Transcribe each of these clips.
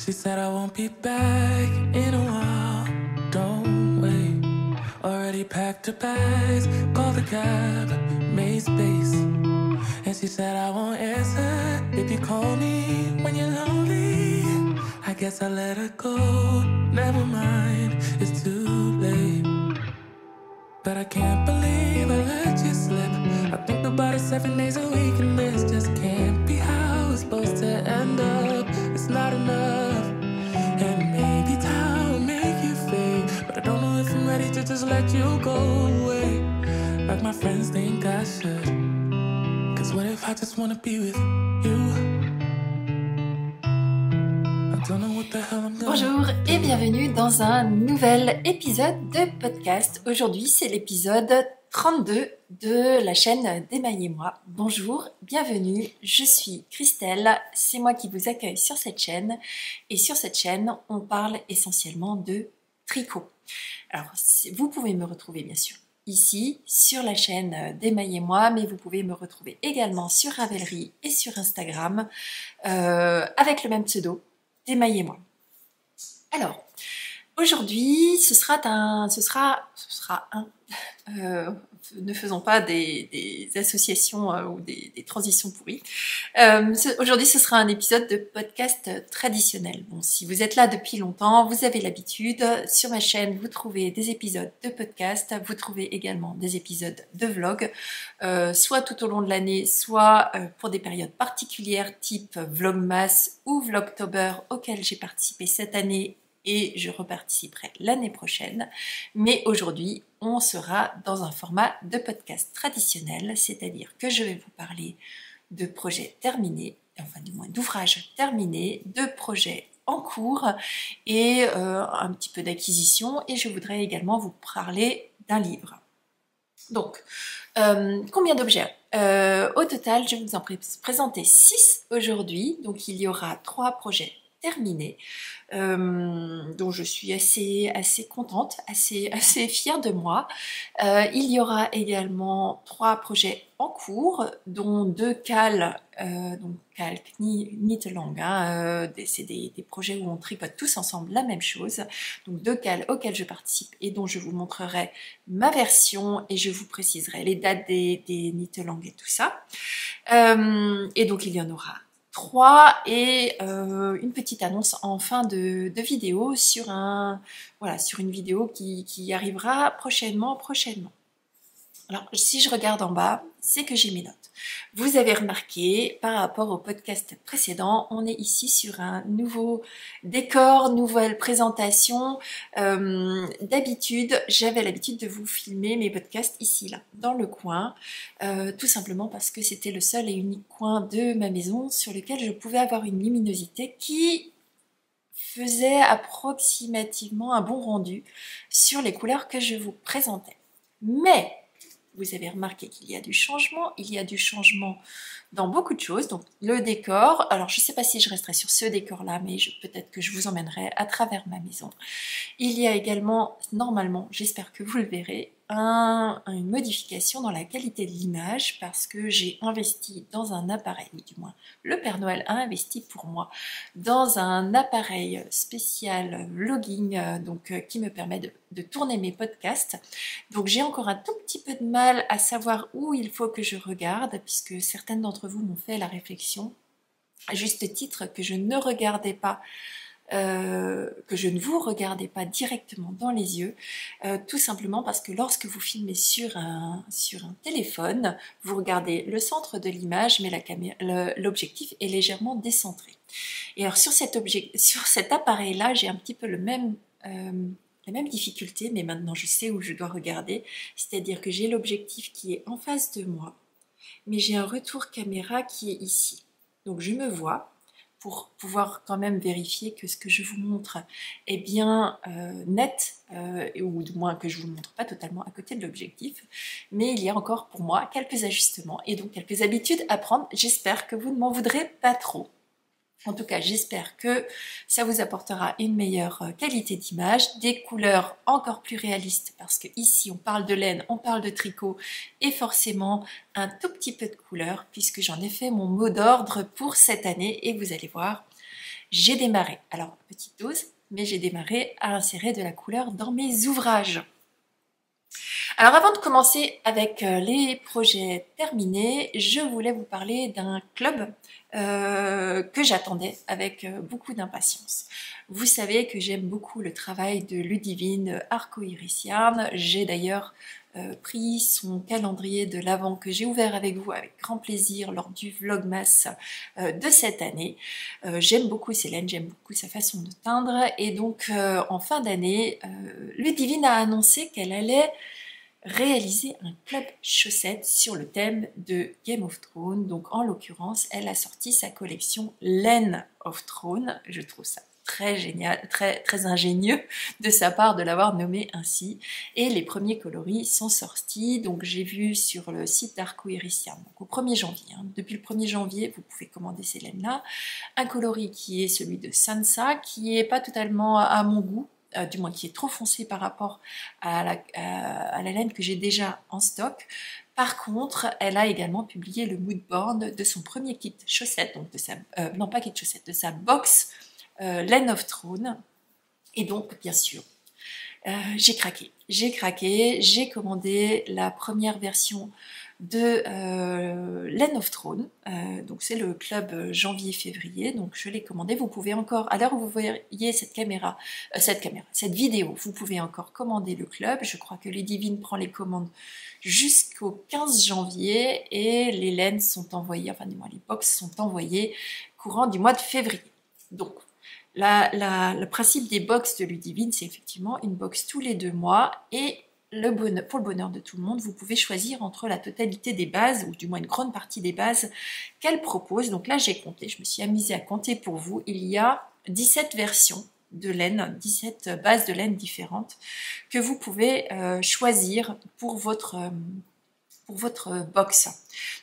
She said I won't be back in a while. Don't wait. Already packed her bags, called the cab, made space. And she said I won't answer if you call me when you're lonely. I guess I let her go. Never mind, it's too late. But I can't believe I let you slip. I think about it 7 days a week, and this just can't be how it's supposed to end up. It's not enough. And maybe time will make you fade, but I don't know if I'm ready to just let you go away like my friends think I should. Cause what if I just wanna be with you? I don't know what the hell I'm doing. Bonjour et bienvenue dans un nouvel épisode de podcast. Aujourd'hui, c'est l'épisode 32 de la chaîne d'Emmaille et moi. Bonjour, bienvenue, je suis Christelle, c'est moi qui vous accueille sur cette chaîne. Et sur cette chaîne, on parle essentiellement de tricot. Alors, vous pouvez me retrouver bien sûr ici, sur la chaîne d'Emmaille et moi, mais vous pouvez me retrouver également sur Ravelry et sur Instagram avec le même pseudo, d'Emmaille et moi. Alors, aujourd'hui, ne faisons pas des associations ou des transitions pourries. Aujourd'hui, ce sera un épisode de podcast traditionnel. Bon, si vous êtes là depuis longtemps, vous avez l'habitude. Sur ma chaîne, vous trouvez des épisodes de podcast, vous trouvez également des épisodes de vlog, soit tout au long de l'année, soit pour des périodes particulières, type Vlogmas ou Vlogtober, auquel j'ai participé cette année et je reparticiperai l'année prochaine. Mais aujourd'hui, on sera dans un format de podcast traditionnel, c'est-à-dire que je vais vous parler de projets terminés, enfin du moins d'ouvrages terminés, de projets en cours et un petit peu d'acquisition, et je voudrais également vous parler d'un livre. Donc, combien d'objets au total, je vais vous en présenter 6 aujourd'hui, donc il y aura 3 projets terminés, dont je suis assez contente, assez fière de moi. Il y aura également 3 projets en cours, dont 2 cales, donc calque knit along, c'est des projets où on tricote tous ensemble la même chose, donc 2 cales auxquelles je participe et dont je vous montrerai ma version et je vous préciserai les dates des knit along et tout ça. Et donc il y en aura 3 et une petite annonce en fin de vidéo sur une vidéo qui arrivera prochainement. Alors, si je regarde en bas, c'est que j'ai mes notes. Vous avez remarqué, par rapport au podcast précédent, on est ici sur un nouveau décor, nouvelle présentation. D'habitude, j'avais l'habitude de vous filmer mes podcasts ici, là, dans le coin, tout simplement parce que c'était le seul et unique coin de ma maison sur lequel je pouvais avoir une luminosité qui faisait approximativement un bon rendu sur les couleurs que je vous présentais. Mais vous avez remarqué qu'il y a du changement, dans beaucoup de choses. Donc le décor, alors je ne sais pas si je resterai sur ce décor-là, mais peut-être que je vous emmènerai à travers ma maison. Il y a également, normalement, j'espère que vous le verrez, une modification dans la qualité de l'image parce que j'ai investi dans un appareil, ou du moins le Père Noël a investi pour moi dans un appareil spécial vlogging qui me permet de tourner mes podcasts. Donc j'ai encore un tout petit peu de mal à savoir où il faut que je regarde puisque certaines d'entre vous m'ont fait la réflexion à juste titre que je ne regardais pas que je ne vous regardais pas directement dans les yeux, tout simplement parce que lorsque vous filmez sur un téléphone, vous regardez le centre de l'image, mais l'objectif est légèrement décentré. Et alors sur cet appareil-là, j'ai un petit peu la même difficulté, mais maintenant je sais où je dois regarder, c'est-à-dire que j'ai l'objectif qui est en face de moi, mais j'ai un retour caméra qui est ici. Donc je me vois, pour pouvoir quand même vérifier que ce que je vous montre est bien net, ou du moins que je ne vous le montre pas totalement à côté de l'objectif. Mais il y a encore pour moi quelques ajustements et donc quelques habitudes à prendre. J'espère que vous ne m'en voudrez pas trop. En tout cas, j'espère que ça vous apportera une meilleure qualité d'image, des couleurs encore plus réalistes, parce que ici on parle de laine, on parle de tricot, et forcément un tout petit peu de couleur, puisque j'en ai fait mon mot d'ordre pour cette année, et vous allez voir, j'ai démarré, alors petite dose, mais j'ai démarré à insérer de la couleur dans mes ouvrages. Alors avant de commencer avec les projets terminés, je voulais vous parler d'un club que j'attendais avec beaucoup d'impatience. Vous savez que j'aime beaucoup le travail de Ludivine Arcoirissian. J'ai d'ailleurs pris son calendrier de l'Avent que j'ai ouvert avec vous avec grand plaisir lors du Vlogmas de cette année. J'aime beaucoup Célène, j'aime beaucoup sa façon de teindre et donc en fin d'année, Ludivine a annoncé qu'elle allait réaliser un club chaussettes sur le thème de Game of Thrones. Donc en l'occurrence, elle a sorti sa collection Laine of Thrones. Je trouve ça très génial, très ingénieux de sa part de l'avoir nommé ainsi. Et les premiers coloris sont sortis. Donc j'ai vu sur le site d'Arcoirissian, donc au 1er janvier. Depuis le 1er janvier, vous pouvez commander ces laines-là. Un coloris qui est celui de Sansa, qui est pas totalement à mon goût. Du moins qui est trop foncé par rapport à la laine que j'ai déjà en stock. Par contre, elle a également publié le mood board de son premier kit chaussette, donc de sa, non pas kit chaussette, de sa box Laine of Thrones. Et donc, bien sûr, j'ai craqué, j'ai commandé la première version de Laine of Thrones, donc c'est le club janvier-février, donc je l'ai commandé. Vous pouvez encore, à l'heure où vous voyez cette vidéo, vous pouvez encore commander le club. Je crois que Ludivine prend les commandes jusqu'au 15 janvier et les laines sont envoyées, enfin du moins les box sont envoyées courant du mois de février. Donc le principe des box de Ludivine, c'est effectivement une box tous les 2 mois et pour le bonheur de tout le monde, vous pouvez choisir entre la totalité des bases, ou du moins une grande partie des bases qu'elle propose. Donc là, j'ai compté, je me suis amusée à compter pour vous. Il y a 17 versions de laine, 17 bases de laine différentes que vous pouvez choisir pour votre box.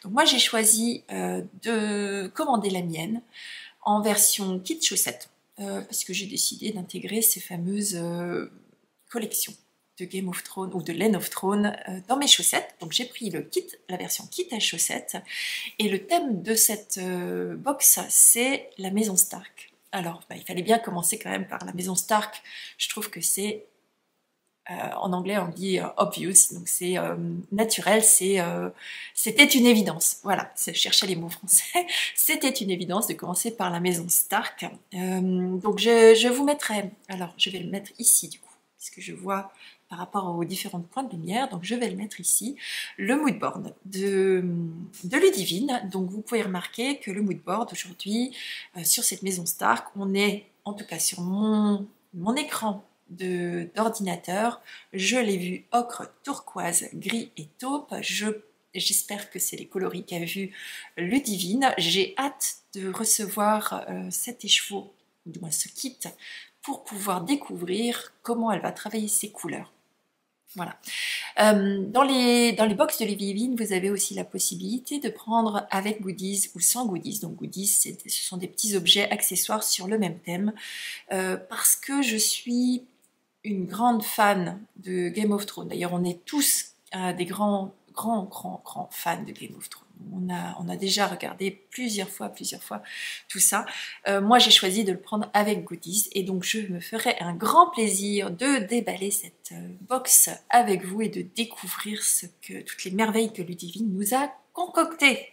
Donc moi, j'ai choisi de commander la mienne en version kit chaussette, parce que j'ai décidé d'intégrer ces fameuses collections de Game of Thrones ou de Laine of Thrones dans mes chaussettes. Donc j'ai pris la version kit à chaussettes et le thème de cette box, c'est la maison Stark. Alors il fallait bien commencer quand même par la maison Stark. Je trouve que c'est en anglais on dit obvious, donc c'est naturel, c'était une évidence. Voilà, je cherchais les mots français. C'était une évidence de commencer par la maison Stark. Donc je vous mettrai, alors je vais le mettre ici du coup, puisque je vois par rapport aux différentes points de lumière, donc je vais le mettre ici, le moodboard de Ludivine. Donc vous pouvez remarquer que le moodboard aujourd'hui, sur cette maison Stark, on est, en tout cas sur mon écran d'ordinateur, je l'ai vu ocre, turquoise, gris et taupe. J'espère que c'est les coloris qu'a vu Ludivine. J'ai hâte de recevoir cet écheveau, ou du moins ce kit, pour pouvoir découvrir comment elle va travailler ses couleurs. Voilà. Dans les box de Ludivine, vous avez aussi la possibilité de prendre avec goodies ou sans goodies. Donc goodies, ce sont des petits objets accessoires sur le même thème. Parce que je suis une grande fan de Game of Thrones. D'ailleurs, on est tous des grands fans de Game of Thrones. On a déjà regardé plusieurs fois tout ça. Moi, j'ai choisi de le prendre avec goodies et donc je me ferai un grand plaisir de déballer cette box avec vous et de découvrir toutes les merveilles que Ludivine nous a concoctées.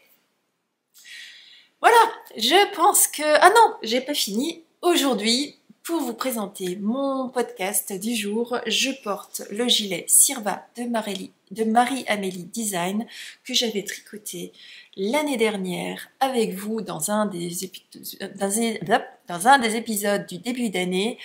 Voilà, je pense que... Ah non, j'ai pas fini. Aujourd'hui, pour vous présenter mon podcast du jour, je porte le gilet Sirva de Marie-Amélie Design que j'avais tricoté l'année dernière avec vous dans un des épisodes du début d'année.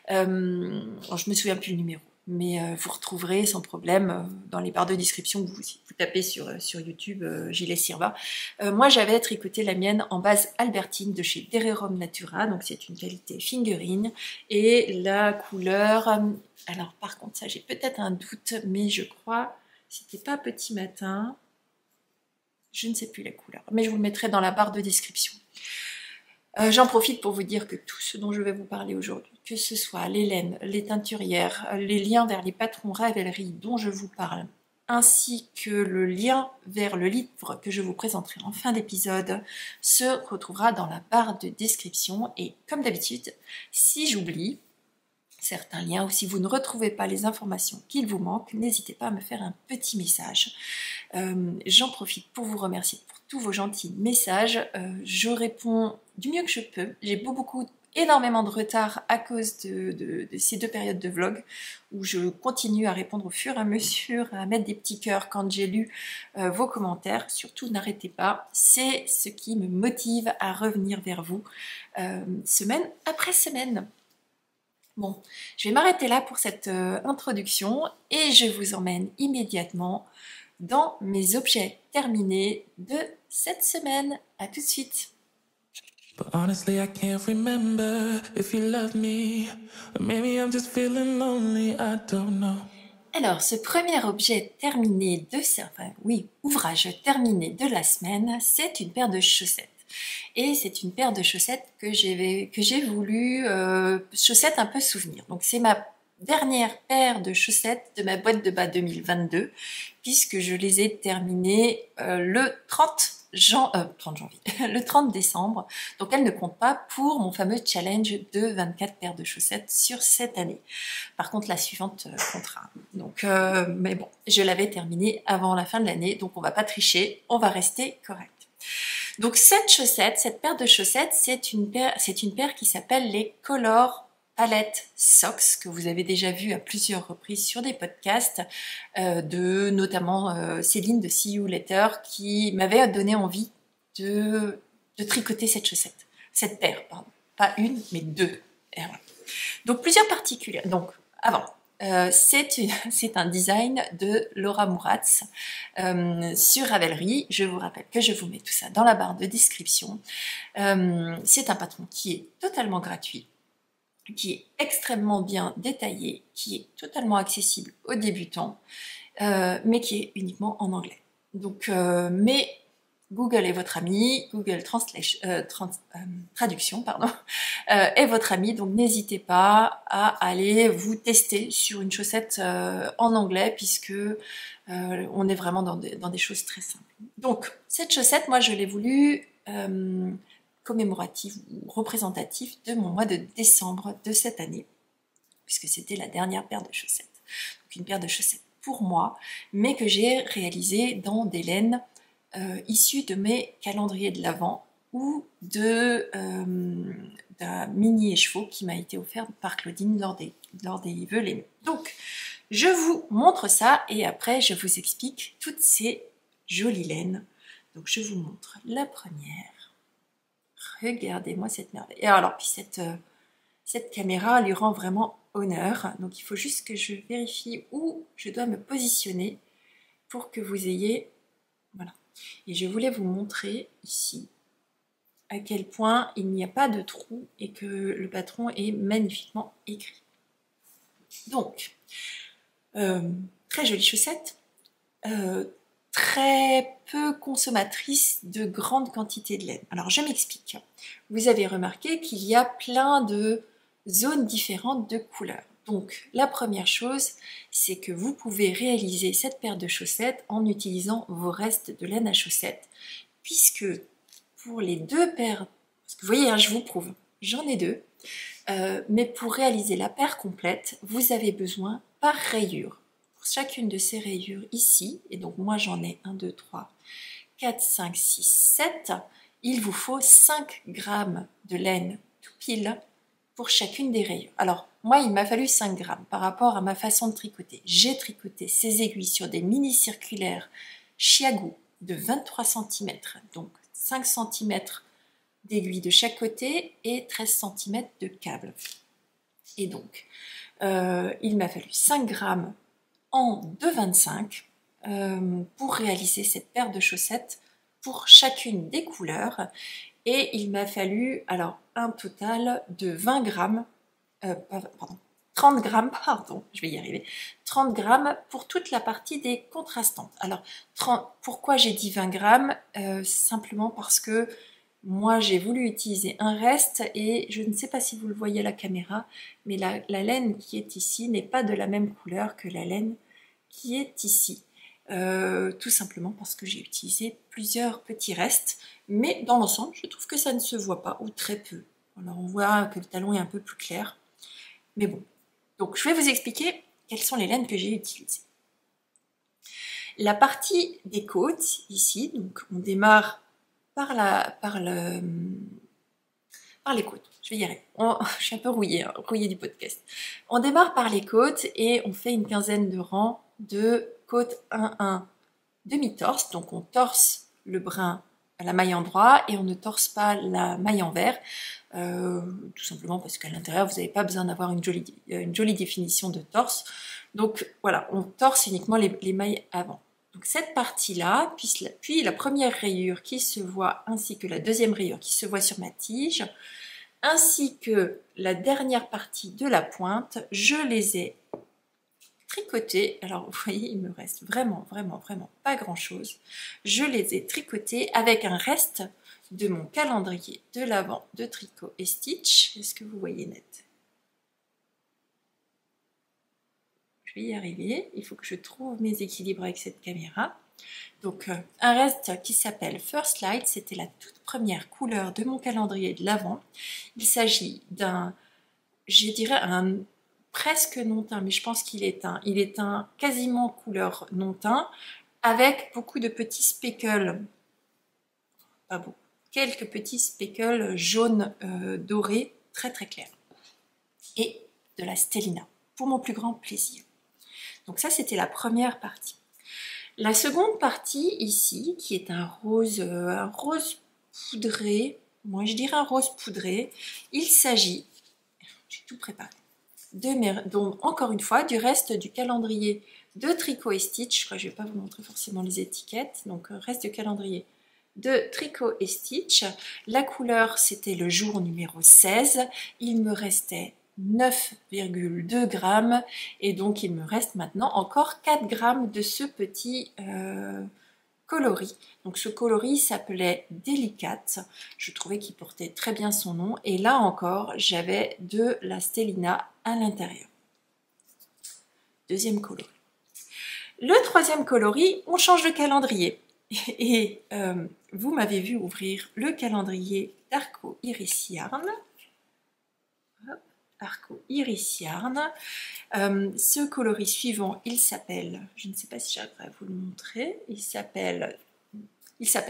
Je me souviens plus le numéro, mais vous retrouverez sans problème dans les barres de description. Vous tapez sur YouTube gilet Sirva. Moi, j'avais tricoté la mienne en base Albertine de chez Dererum Natura, donc c'est une qualité fingering, et la couleur, alors par contre ça j'ai peut-être un doute, mais je crois c'était pas Petit Matin, je ne sais plus la couleur, mais je vous le mettrai dans la barre de description. J'en profite pour vous dire que tout ce dont je vais vous parler aujourd'hui, que ce soit les laines, les teinturières, les liens vers les patrons Ravelry dont je vous parle, ainsi que le lien vers le livre que je vous présenterai en fin d'épisode se retrouvera dans la barre de description. Et comme d'habitude, si j'oublie certains liens ou si vous ne retrouvez pas les informations qu'il vous manque, n'hésitez pas à me faire un petit message. J'en profite pour vous remercier pour tous vos gentils messages. Je réponds du mieux que je peux. J'ai énormément de retard à cause de ces 2 périodes de vlog où je continue à répondre au fur et à mesure, à mettre des petits cœurs quand j'ai lu vos commentaires. Surtout, n'arrêtez pas, c'est ce qui me motive à revenir vers vous semaine après semaine. Bon, je vais m'arrêter là pour cette introduction et je vous emmène immédiatement dans mes objets terminés de cette semaine. À tout de suite. But honestly, I can't remember if you love me. Or maybe I'm just feeling lonely, I don't know. Alors, ce premier objet terminé ouvrage terminé de la semaine, c'est une paire de chaussettes. Et c'est une paire de chaussettes que j'ai voulu, chaussettes un peu souvenir. Donc c'est ma dernière paire de chaussettes de ma boîte de bas 2022, puisque je les ai terminées le 30 janvier, le 30 décembre. Donc elles ne comptent pas pour mon fameux challenge de 24 paires de chaussettes sur cette année. Par contre, la suivante comptera. Donc, mais bon, je l'avais terminée avant la fin de l'année, donc on va pas tricher, on va rester correct. Donc cette paire de chaussettes, c'est une paire qui s'appelle les Color Palette Socks, que vous avez déjà vu à plusieurs reprises sur des podcasts, de notamment Céline de See You Later, qui m'avait donné envie de tricoter cette paire, pardon. Pas une, mais 2. Et voilà. Donc plusieurs particularités. Donc avant. C'est un design de Laura Mouratz sur Ravelry. Je vous rappelle que je vous mets tout ça dans la barre de description. C'est un patron qui est totalement gratuit, qui est extrêmement bien détaillé, qui est totalement accessible aux débutants, mais qui est uniquement en anglais. Donc, mais Google est votre ami, Google Traduction, est votre ami, donc n'hésitez pas à aller vous tester sur une chaussette en anglais, puisque on est vraiment dans des choses très simples. Donc, cette chaussette, moi, je l'ai voulu commémorative ou représentative de mon mois de décembre de cette année, puisque c'était la dernière paire de chaussettes. Donc, une paire de chaussettes pour moi, mais que j'ai réalisée dans des laines issu de mes calendriers de l'Avent ou d'un mini écheveau qui m'a été offert par Claudine lors des vœux Lémé. Donc, je vous montre ça et après, je vous explique toutes ces jolies laines. Donc, je vous montre la première. Regardez-moi cette merveille. Et alors, puis cette caméra lui rend vraiment honneur. Donc, il faut juste que je vérifie où je dois me positionner pour que vous ayez... Voilà. Et je voulais vous montrer ici à quel point il n'y a pas de trou et que le patron est magnifiquement écrit. Donc, très jolie chaussette, très peu consommatrice de grandes quantités de laine. Alors, je m'explique. Vous avez remarqué qu'il y a plein de zones différentes de couleurs. Donc, la première chose, c'est que vous pouvez réaliser cette paire de chaussettes en utilisant vos restes de laine à chaussettes, puisque pour les 2 paires, parce que vous voyez, hein, je vous prouve, j'en ai 2, mais pour réaliser la paire complète, vous avez besoin par rayure. Pour chacune de ces rayures ici, et donc moi j'en ai 1, 2, 3, 4, 5, 6, 7, il vous faut 5 grammes de laine tout pile pour chacune des rayures. Alors, moi, il m'a fallu 5 grammes par rapport à ma façon de tricoter. J'ai tricoté ces aiguilles sur des mini circulaires Chiago de 23 cm, donc 5 cm d'aiguilles de chaque côté et 13 cm de câble. Et donc, il m'a fallu 5 grammes en 2,25 pour réaliser cette paire de chaussettes pour chacune des couleurs. Et il m'a fallu alors un total de 20 grammes, 30 grammes, je vais y arriver, 30 grammes pour toute la partie des contrastantes. Alors, pourquoi j'ai dit 20 grammes simplement parce que moi, j'ai voulu utiliser un reste et je ne sais pas si vous le voyez à la caméra, mais la laine qui est ici n'est pas de la même couleur que la laine qui est ici. tout simplement parce que j'ai utilisé plusieurs petits restes, mais dans l'ensemble, je trouve que ça ne se voit pas, ou très peu. Alors on voit que le talon est un peu plus clair, mais bon. Donc je vais vous expliquer quelles sont les laines que j'ai utilisées. La partie des côtes, ici, donc on démarre par les côtes. Je vais y arriver. Je suis un peu rouillée du podcast. On démarre par les côtes et on fait une quinzaine de rangs de côte 1-1 demi-torse. Donc on torse le brin à la maille endroit et on ne torse pas la maille envers. Tout simplement parce qu'à l'intérieur, vous n'avez pas besoin d'avoir une jolie définition de torse. Donc voilà, on torse uniquement les mailles avant. Donc cette partie-là, puis la première rayure qui se voit, ainsi que la deuxième rayure qui se voit sur ma tige, ainsi que la dernière partie de la pointe, je les ai tricotées. Alors vous voyez, il me reste vraiment pas grand-chose. Je les ai tricotées avec un reste de mon calendrier de l'Avent de Tricot et Stitch. Est-ce que vous voyez net? Je vais y arriver. Il faut que je trouve mes équilibres avec cette caméra. Donc un reste qui s'appelle First Light, c'était la toute première couleur de mon calendrier de l'Avent. Il s'agit d'un, je dirais un presque non teint, mais je pense qu'il est teint. Il est teint quasiment couleur non teint, avec beaucoup de petits speckles, pas beaucoup, quelques petits speckles jaunes dorés, très clairs. Et de la stellina, pour mon plus grand plaisir. Donc ça, c'était la première partie. La seconde partie ici, qui est un rose poudré, moi je dirais un rose poudré, il s'agit, j'ai tout préparé, donc encore une fois, du reste du calendrier de Tricot et Stitch. Je crois que je ne vais pas vous montrer forcément les étiquettes, donc reste du calendrier de Tricot et Stitch. La couleur, c'était le jour numéro 16, il me restait 9,2 grammes et donc il me reste maintenant encore 4 grammes de ce petit coloris. Donc ce coloris s'appelait Délicate, je trouvais qu'il portait très bien son nom et là encore j'avais de la stellina à l'intérieur. Deuxième coloris. Le troisième coloris, on change de calendrier et vous m'avez vu ouvrir le calendrier d'Arco Iris Yarn. Arco Iris Yarn. Ce coloris suivant, il s'appelle, je ne sais pas si j'arriverai à vous le montrer, il s'appelle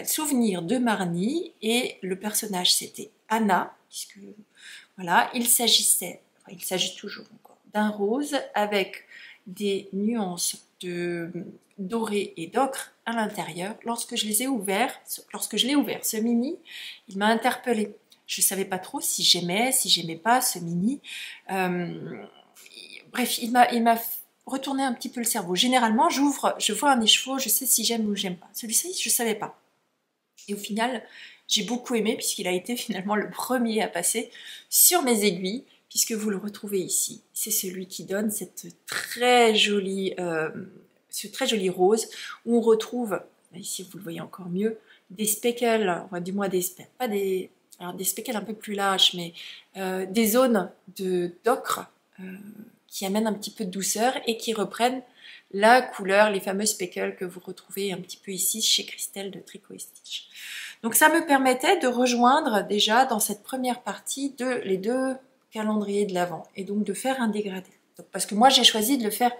Souvenir de Marnie et le personnage c'était Anna, puisque voilà, il s'agit toujours encore d'un rose avec des nuances de doré et d'ocre à l'intérieur. Lorsque je l'ai ouvert, ce mini, il m'a interpellée. Je ne savais pas trop si j'aimais pas ce mini. Bref, il m'a retourné un petit peu le cerveau. Généralement, je vois un écheveau, je sais si j'aime ou j'aime pas. Celui-ci, je ne savais pas. Et au final, j'ai beaucoup aimé puisqu'il a été finalement le premier à passer sur mes aiguilles, puisque vous le retrouvez ici. C'est celui qui donne ce très joli rose où on retrouve, ici vous le voyez encore mieux, des speckles, du moins des speckles un peu plus larges, mais des zones d'ocre qui amènent un petit peu de douceur et qui reprennent la couleur, les fameux speckles que vous retrouvez un petit peu ici chez Christelle de Tricot et Stitch. Donc ça me permettait de rejoindre déjà dans cette première partie les deux calendriers de l'Avent et donc de faire un dégradé. Donc, parce que moi j'ai choisi de le faire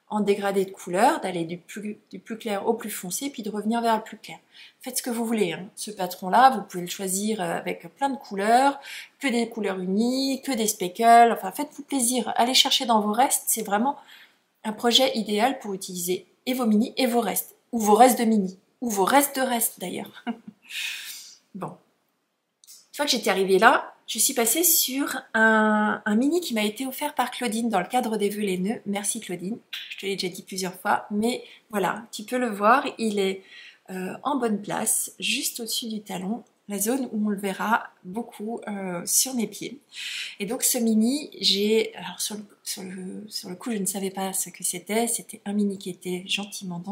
en dégradé de couleur, d'aller du plus clair au plus foncé, puis de revenir vers le plus clair. Faites ce que vous voulez, hein. Ce patron-là, vous pouvez le choisir avec plein de couleurs, que des couleurs unies, que des speckles, enfin faites-vous plaisir. Allez chercher dans vos restes, c'est vraiment un projet idéal pour utiliser et vos mini et vos restes, ou vos restes de mini, ou vos restes de restes d'ailleurs. Bon. Une fois que j'étais arrivée là, je suis passée sur un mini qui m'a été offert par Claudine dans le cadre des vœux les nœuds. Merci Claudine, je te l'ai déjà dit plusieurs fois, mais voilà, tu peux le voir, il est en bonne place, juste au-dessus du talon, la zone où on le verra beaucoup sur mes pieds. Et donc ce mini, alors sur le coup je ne savais pas ce que c'était un mini qui était gentiment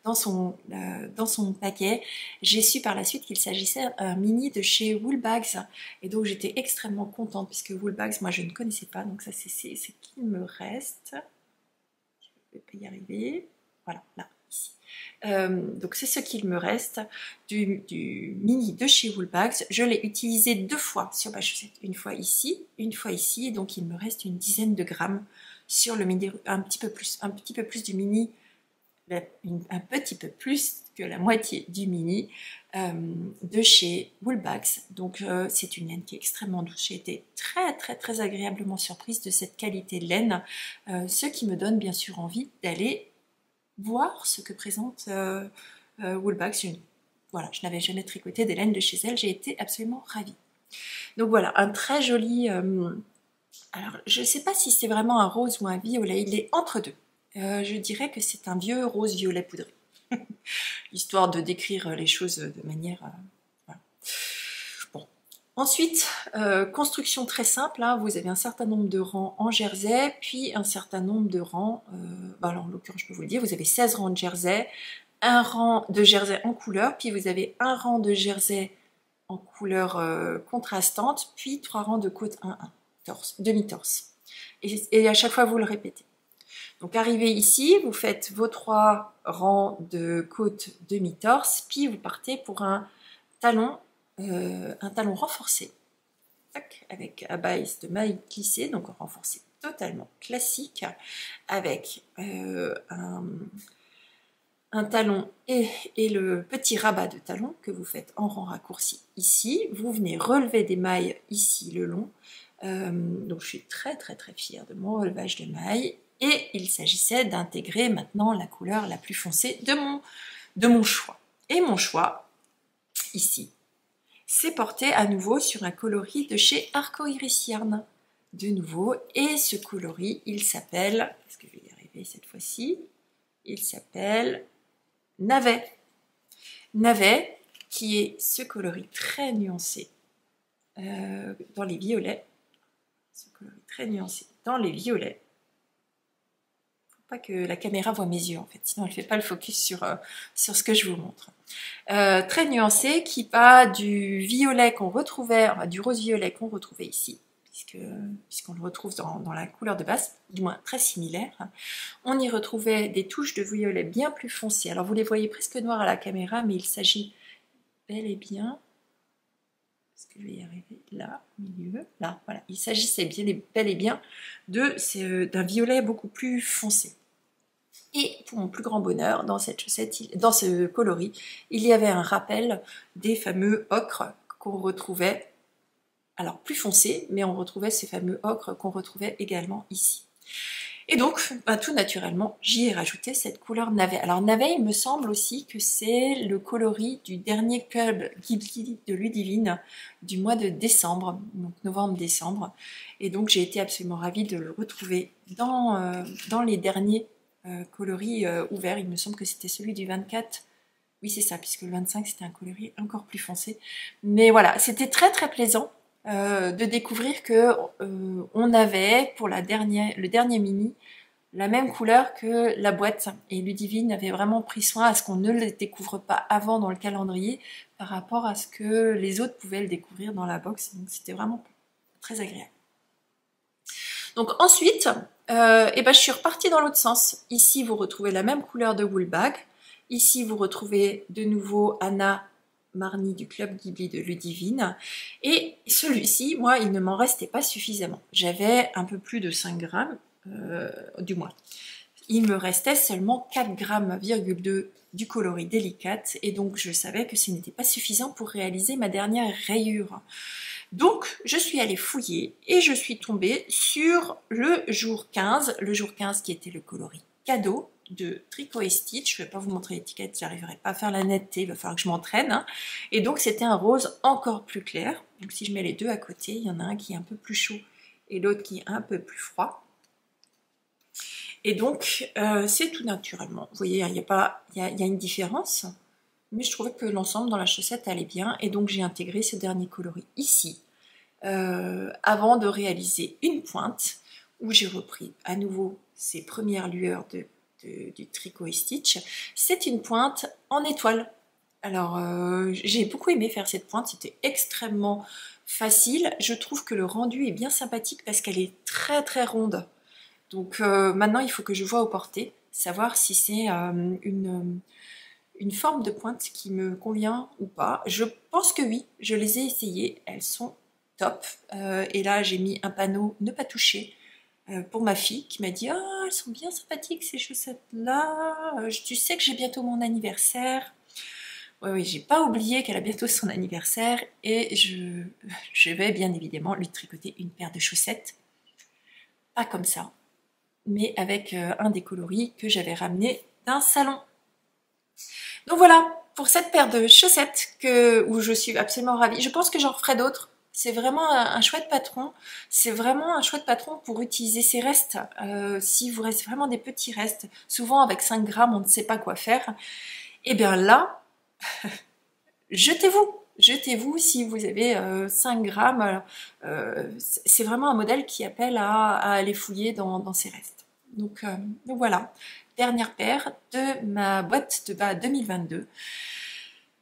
dans son paquet. J'ai su par la suite qu'il s'agissait d'un mini de chez Woolbags et donc j'étais extrêmement contente puisque Woolbags moi je ne connaissais pas, donc ça c'est ce qu'il me reste. Je ne vais pas y arriver, voilà, là. ici. Donc c'est ce qu'il me reste du mini de chez Woolbags. Je l'ai utilisé 2 fois sur ma chaussette, une fois ici, donc il me reste une dizaine de grammes sur le mini, un petit peu plus du mini, un petit peu plus que la moitié du mini de chez Woolbags. Donc c'est une laine qui est extrêmement douce. J'ai été très agréablement surprise de cette qualité de laine, ce qui me donne bien sûr envie d'aller voir ce que présente Woolbags. Voilà, je n'avais jamais tricoté des laines de chez elle, j'ai été absolument ravie. Donc voilà, un très joli... alors, je ne sais pas si c'est vraiment un rose ou un violet, il est entre deux. Je dirais que c'est un vieux rose-violet poudré. Histoire de décrire les choses de manière... voilà. Bon. Ensuite, construction très simple, hein, vous avez un certain nombre de rangs en jersey, puis un certain nombre de rangs, alors en l'occurrence je peux vous le dire, vous avez 16 rangs de jersey, un rang de jersey en couleur, puis vous avez un rang de jersey en couleur contrastante, puis 3 rangs de côte 1-1, demi-torse. Et à chaque fois vous le répétez. Donc arrivé ici, vous faites vos 3 rangs de côte demi-torse, puis vous partez pour un talon renforcé, avec abaisse de maille plissée, donc renforcé totalement classique, avec un talon et le petit rabat de talon que vous faites en rang raccourci ici. Vous venez relever des mailles ici le long, donc je suis très fière de mon relevage de mailles, et il s'agissait d'intégrer maintenant la couleur la plus foncée de mon choix. Et mon choix, ici, c'est porté à nouveau sur un coloris de chez Arco Iris Yarn. De nouveau, et ce coloris, il s'appelle, est-ce que je vais y arriver cette fois-ci? Il s'appelle Navet. Navet, qui est ce coloris très nuancé dans les violets. Ce coloris très nuancé dans les violets. Pas que la caméra voit mes yeux en fait, sinon elle ne fait pas le focus sur ce que je vous montre. Très nuancé, qui va du violet qu'on retrouvait, enfin, du rose violet qu'on retrouvait ici, puisqu'on le retrouve dans la couleur de base, du moins très similaire. On y retrouvait des touches de violet bien plus foncées. Alors vous les voyez presque noirs à la caméra, mais il s'agit bel et bien, est-ce que je vais y arriver, là, au milieu, là, voilà, il s'agissait bel et bien d'un violet beaucoup plus foncé. Et pour mon plus grand bonheur, dans cette chaussette, dans ce coloris, il y avait un rappel des fameux ocres qu'on retrouvait, alors plus foncés, mais on retrouvait ces fameux ocres qu'on retrouvait également ici. Et donc, tout naturellement, j'y ai rajouté cette couleur navet. Alors navet, il me semble aussi que c'est le coloris du dernier club Ghibli de Ludivine du mois de décembre, donc novembre-décembre. Et donc j'ai été absolument ravie de le retrouver dans les derniers coloris ouverts. Il me semble que c'était celui du 24. Oui, c'est ça, puisque le 25, c'était un coloris encore plus foncé. Mais voilà, c'était très plaisant de découvrir que on avait pour le dernier mini la même couleur que la boîte, et Ludivine avait vraiment pris soin à ce qu'on ne le découvre pas avant dans le calendrier par rapport à ce que les autres pouvaient le découvrir dans la box, donc c'était vraiment très agréable. Donc ensuite, je suis repartie dans l'autre sens. Ici vous retrouvez la même couleur de Woolbag, ici vous retrouvez de nouveau Anna Marni du Club Ghibli de Ludivine, et celui-ci, moi, il ne m'en restait pas suffisamment. J'avais un peu plus de 5 grammes, du moins. Il me restait seulement 4,2 grammes du coloris délicate, et donc je savais que ce n'était pas suffisant pour réaliser ma dernière rayure. Donc je suis allée fouiller, et je suis tombée sur le jour 15 qui était le coloris cadeau de Tricot et Stitch. Je ne vais pas vous montrer l'étiquette, j'arriverai pas à faire la netteté, il va falloir que je m'entraîne. Hein. Et donc c'était un rose encore plus clair. Donc si je mets les deux à côté, il y en a un qui est un peu plus chaud et l'autre qui est un peu plus froid. Et donc c'est tout naturellement. Vous voyez, il y a une différence, mais je trouvais que l'ensemble dans la chaussette allait bien, et donc j'ai intégré ce dernier coloris ici, avant de réaliser une pointe, où j'ai repris à nouveau ces premières lueurs du Tricot et Stitch. C'est une pointe en étoile. Alors j'ai beaucoup aimé faire cette pointe, c'était extrêmement facile. Je trouve que le rendu est bien sympathique parce qu'elle est très ronde. Donc maintenant il faut que je vois au porté savoir si c'est une forme de pointe qui me convient ou pas. Je pense que oui, je les ai essayées, elles sont top. Et là, j'ai mis un panneau ne pas toucher pour ma fille qui m'a dit ah, elles sont bien sympathiques ces chaussettes-là. Tu sais que j'ai bientôt mon anniversaire. Oui, j'ai pas oublié qu'elle a bientôt son anniversaire et je vais bien évidemment lui tricoter une paire de chaussettes. Pas comme ça, mais avec un des coloris que j'avais ramené d'un salon. Donc voilà, pour cette paire de chaussettes où je suis absolument ravie. Je pense que j'en referai d'autres. C'est vraiment un chouette patron. C'est vraiment un chouette patron pour utiliser ces restes. Si vous reste vraiment des petits restes, souvent avec 5 grammes, on ne sait pas quoi faire. Et bien là, jetez-vous. Jetez-vous si vous avez 5 grammes. C'est vraiment un modèle qui appelle à aller fouiller dans ces restes. Donc voilà, dernière paire de ma boîte de bas 2022.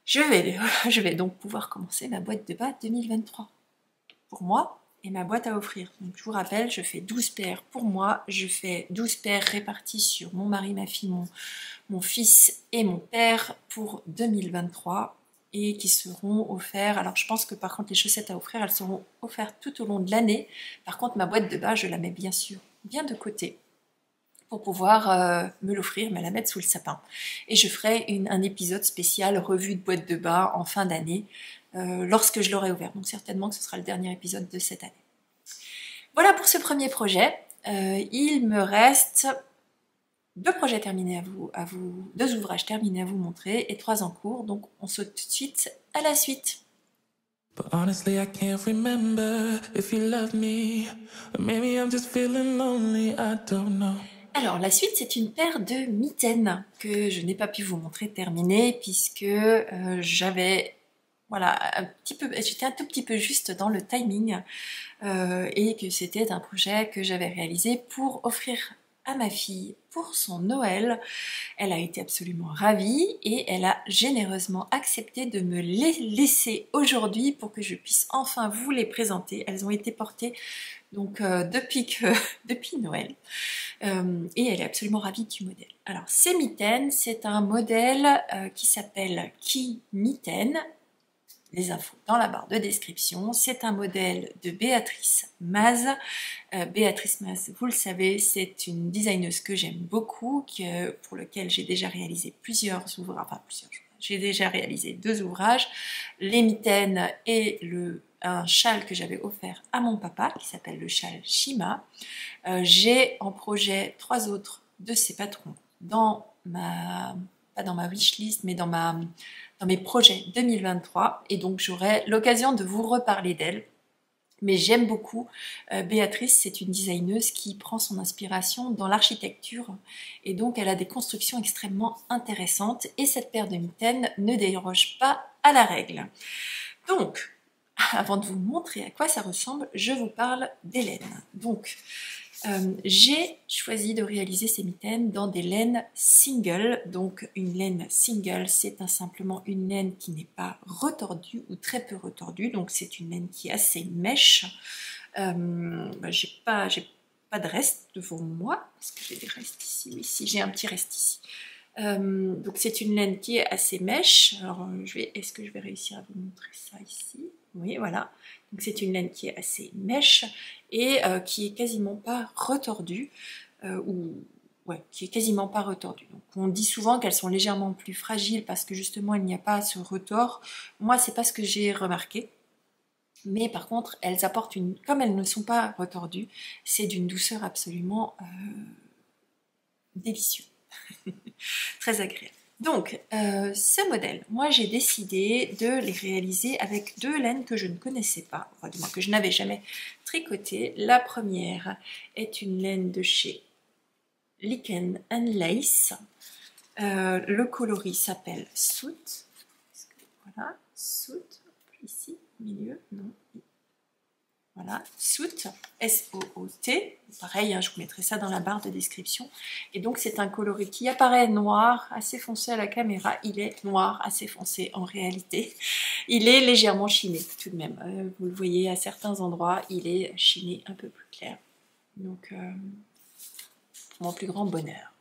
Je vais donc pouvoir commencer ma boîte de bas 2023 pour moi et ma boîte à offrir. Donc je vous rappelle, je fais 12 paires pour moi, je fais 12 paires réparties sur mon mari, ma fille, mon fils et mon père pour 2023 et qui seront offerts. Alors je pense que par contre les chaussettes à offrir, elles seront offertes tout au long de l'année. Par contre ma boîte de bas, je la mets bien sûr bien de côté pour pouvoir me l'offrir, mais la mettre sous le sapin. Et je ferai un épisode spécial revue de boîte de bas en fin d'année lorsque je l'aurai ouvert. Donc certainement que ce sera le dernier épisode de cette année. Voilà pour ce premier projet. Il me reste 2 projets terminés à vous, 2 ouvrages terminés à vous montrer et 3 en cours. Donc on saute tout de suite à la suite. But honestly, I can't remember if you love me. Or maybe I'm just feeling lonely, I don't know. Alors la suite, c'est une paire de mitaines que je n'ai pas pu vous montrer terminée puisque j'avais j'étais un tout petit peu juste dans le timing et que c'était un projet que j'avais réalisé pour offrir à ma fille pour son Noël. Elle a été absolument ravie et elle a généreusement accepté de me les laisser aujourd'hui pour que je puisse enfin vous les présenter. Elles ont été portées donc depuis Noël et elle est absolument ravie du modèle. Alors ces mitaines, c'est un modèle qui s'appelle Qui Mitaine. Les infos dans la barre de description. C'est un modèle de Béatrice Maz. Béatrice Maz, vous le savez, c'est une designeuse que j'aime beaucoup, pour lequel j'ai déjà réalisé j'ai déjà réalisé 2 ouvrages, les mitaines et un châle que j'avais offert à mon papa, qui s'appelle le châle Shima. J'ai en projet 3 autres de ces patrons pas dans ma wishlist, mais dans mes projets 2023, et donc j'aurai l'occasion de vous reparler d'elle. Mais j'aime beaucoup Béatrice, c'est une designeuse qui prend son inspiration dans l'architecture, et donc elle a des constructions extrêmement intéressantes, et cette paire de mitaines ne déroge pas à la règle. Donc, avant de vous montrer à quoi ça ressemble, je vous parle des laines. Donc, j'ai choisi de réaliser ces mitaines dans des laines single. Donc une laine single, c'est simplement une laine qui n'est pas retordue ou très peu retordue. Donc c'est une laine qui est assez mèche. J'ai pas de reste devant moi. Est-ce que j'ai des restes ici? Oui, si, j'ai un petit reste ici. Donc c'est une laine qui est assez mèche. Alors est-ce que je vais réussir à vous montrer ça ici? Oui, voilà. Donc c'est une laine qui est assez mèche et qui est quasiment pas retordue, qui est quasiment pas retordue. Donc on dit souvent qu'elles sont légèrement plus fragiles parce que justement il n'y a pas ce retord. Moi c'est pas ce que j'ai remarqué. Mais par contre, elles apportent comme elles ne sont pas retordues, c'est d'une douceur absolument délicieuse. Très agréable. Donc, ce modèle, moi j'ai décidé de les réaliser avec 2 laines que je ne connaissais pas, enfin du moins que je n'avais jamais tricotées. La première est une laine de chez Lichen & Lace. Le coloris s'appelle Soot. Voilà, Soot, ici, au milieu, non. Voilà, Soot, S-O-O-T. Pareil, je vous mettrai ça dans la barre de description. Et donc, c'est un coloris qui apparaît noir, assez foncé à la caméra. Il est noir, assez foncé en réalité. Il est légèrement chiné, tout de même. Vous le voyez à certains endroits, il est chiné un peu plus clair. Donc, pour mon plus grand bonheur.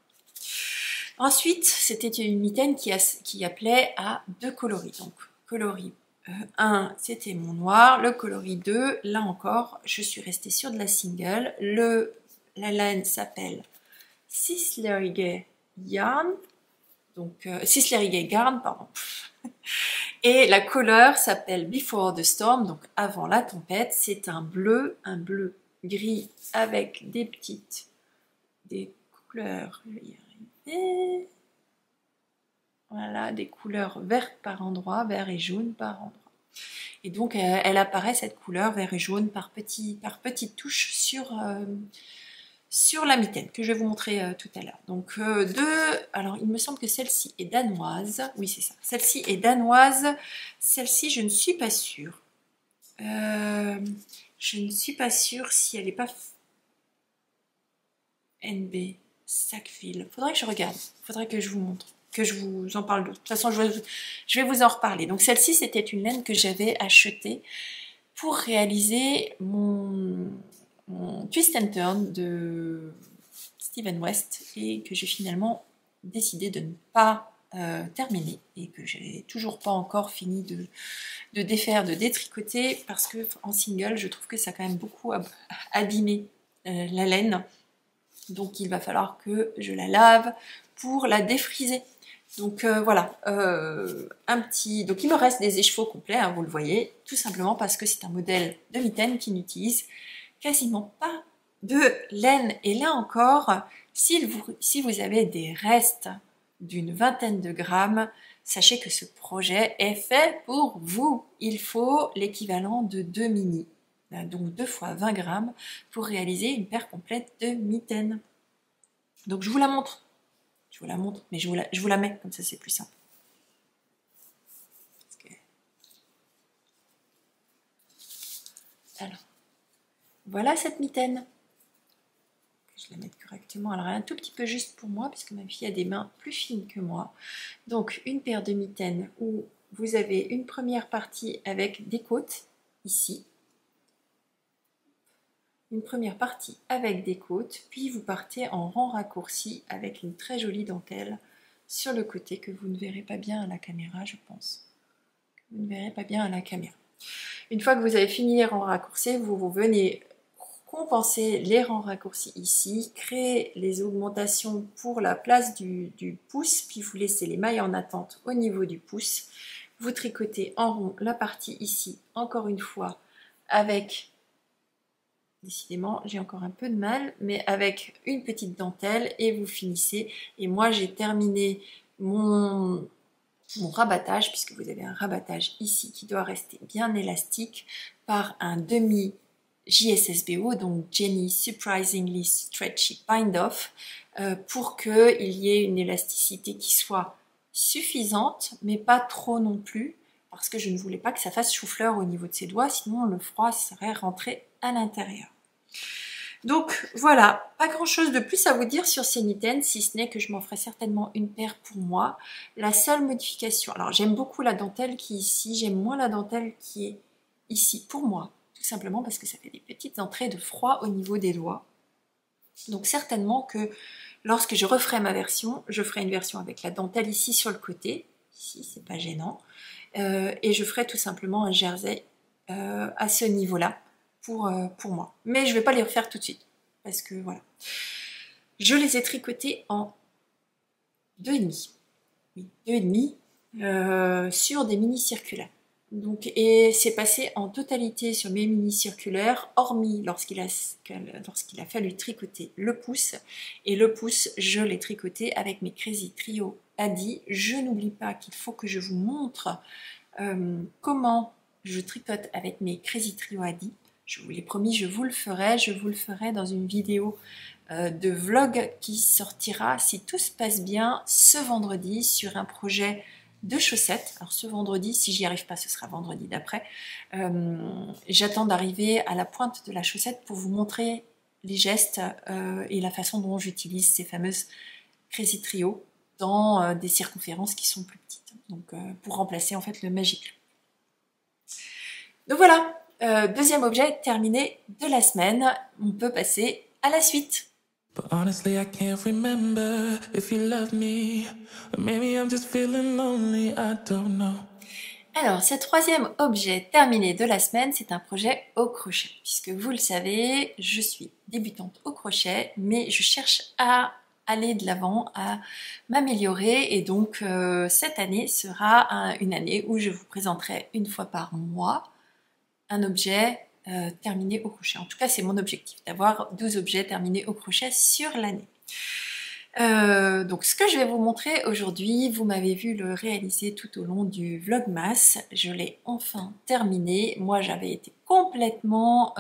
Ensuite, c'était une mitaine qui appelait à 2 coloris. Donc, coloris 1, c'était mon noir. Le coloris 2, là encore, je suis restée sur de la single. La laine s'appelle Sislerige Yarn. Donc, Sislerige Garn, pardon. Et la couleur s'appelle Before the Storm, donc avant la tempête. C'est un bleu gris avec des couleurs. Je vais y arriver. Voilà, des couleurs vertes par endroit, vert et jaune par endroit. Et donc, elle apparaît cette couleur vert et jaune par petites touches sur la mitaine que je vais vous montrer tout à l'heure. Donc, alors il me semble que celle-ci est danoise. Oui, c'est ça. Celle-ci est danoise. Celle-ci, je ne suis pas sûre. Je ne suis pas sûre si elle n'est pas NB Sackville. Faudrait que je regarde. Faudrait que je vous montre. Que je vous en parle d'autre. De toute façon, je vais vous en reparler. Donc, celle-ci, c'était une laine que j'avais achetée pour réaliser mon twist and turn de Steven West et que j'ai finalement décidé de ne pas terminer et que j'ai toujours pas encore fini de défaire, de détricoter parce que en single, je trouve que ça a quand même beaucoup abîmé la laine. Donc, il va falloir que je la lave pour la défriser. Donc voilà, donc il me reste des écheveaux complets, hein, vous le voyez, tout simplement parce que c'est un modèle de mitaine qui n'utilise quasiment pas de laine. Et là encore, si vous avez des restes d'une vingtaine de grammes, sachez que ce projet est fait pour vous. Il faut l'équivalent de 2 mini, donc 2 fois 20 grammes pour réaliser une paire complète de mitaines. Donc je vous la montre. Je vous la montre, mais je vous la mets, comme ça c'est plus simple. Alors, voilà cette mitaine. Je vais la mettre correctement. Alors, un tout petit peu juste pour moi, puisque ma fille a des mains plus fines que moi. Donc, une paire de mitaines où vous avez une première partie avec des côtes, ici. Une première partie avec des côtes, puis vous partez en rang raccourci avec une très jolie dentelle sur le côté que vous ne verrez pas bien à la caméra, je pense. Vous ne verrez pas bien à la caméra. Une fois que vous avez fini les rangs raccourcis, vous venez compenser les rangs raccourcis ici, créer les augmentations pour la place du pouce, puis vous laissez les mailles en attente au niveau du pouce. Vous tricotez en rond la partie ici, encore une fois, avec... Décidément, j'ai encore un peu de mal, mais avec une petite dentelle et vous finissez. Et moi, j'ai terminé mon rabattage, puisque vous avez un rabattage ici qui doit rester bien élastique, par un demi JSSBO, donc Jenny Surprisingly Stretchy Bind Off, pour qu'il y ait une élasticité qui soit suffisante, mais pas trop non plus, parce que je ne voulais pas que ça fasse chou-fleur au niveau de ses doigts, sinon le froid serait rentré à l'intérieur. Donc voilà, pas grand chose de plus à vous dire sur ces mitaines, si ce n'est que je m'en ferai certainement une paire pour moi. La seule modification, alors j'aime beaucoup la dentelle qui est ici, j'aime moins la dentelle qui est ici pour moi, tout simplement parce que ça fait des petites entrées de froid au niveau des doigts. Donc certainement que lorsque je referai ma version, je ferai une version avec la dentelle ici sur le côté, ici c'est pas gênant, et je ferai tout simplement un jersey à ce niveau-là pour moi. Mais je vais pas les refaire tout de suite, parce que voilà. Je les ai tricotés en 2,5. Oui, 2,5 sur des mini circulaires. Donc, et c'est passé en totalité sur mes mini circulaires, hormis lorsqu'il a fallu tricoter le pouce. Et le pouce, je l'ai tricoté avec mes Crazy Trio Adi. Je n'oublie pas qu'il faut que je vous montre comment je tricote avec mes Crazy Trio Adi. Je vous l'ai promis, je vous le ferai dans une vidéo de vlog qui sortira, si tout se passe bien, ce vendredi sur un projet de chaussettes. Alors ce vendredi, si j'y arrive pas, ce sera vendredi d'après. J'attends d'arriver à la pointe de la chaussette pour vous montrer les gestes et la façon dont j'utilise ces fameuses Crazy Trio dans des circonférences qui sont plus petites. Donc pour remplacer en fait le Magic. Donc voilà, deuxième objet terminé de la semaine. On peut passer à la suite. But honestly, I can't remember if you love me. Or maybe I'm just feeling lonely, I don't know. Alors, ce troisième objet terminé de la semaine, c'est un projet au crochet. Puisque vous le savez, je suis débutante au crochet, mais je cherche à aller de l'avant, à m'améliorer. Et donc, cette année sera une année où je vous présenterai une fois par mois un objet terminé au crochet. En tout cas, c'est mon objectif, d'avoir 12 objets terminés au crochet sur l'année. Donc ce que je vais vous montrer aujourd'hui, vous m'avez vu le réaliser tout au long du Vlogmas. Je l'ai enfin terminé. Moi, j'avais été complètement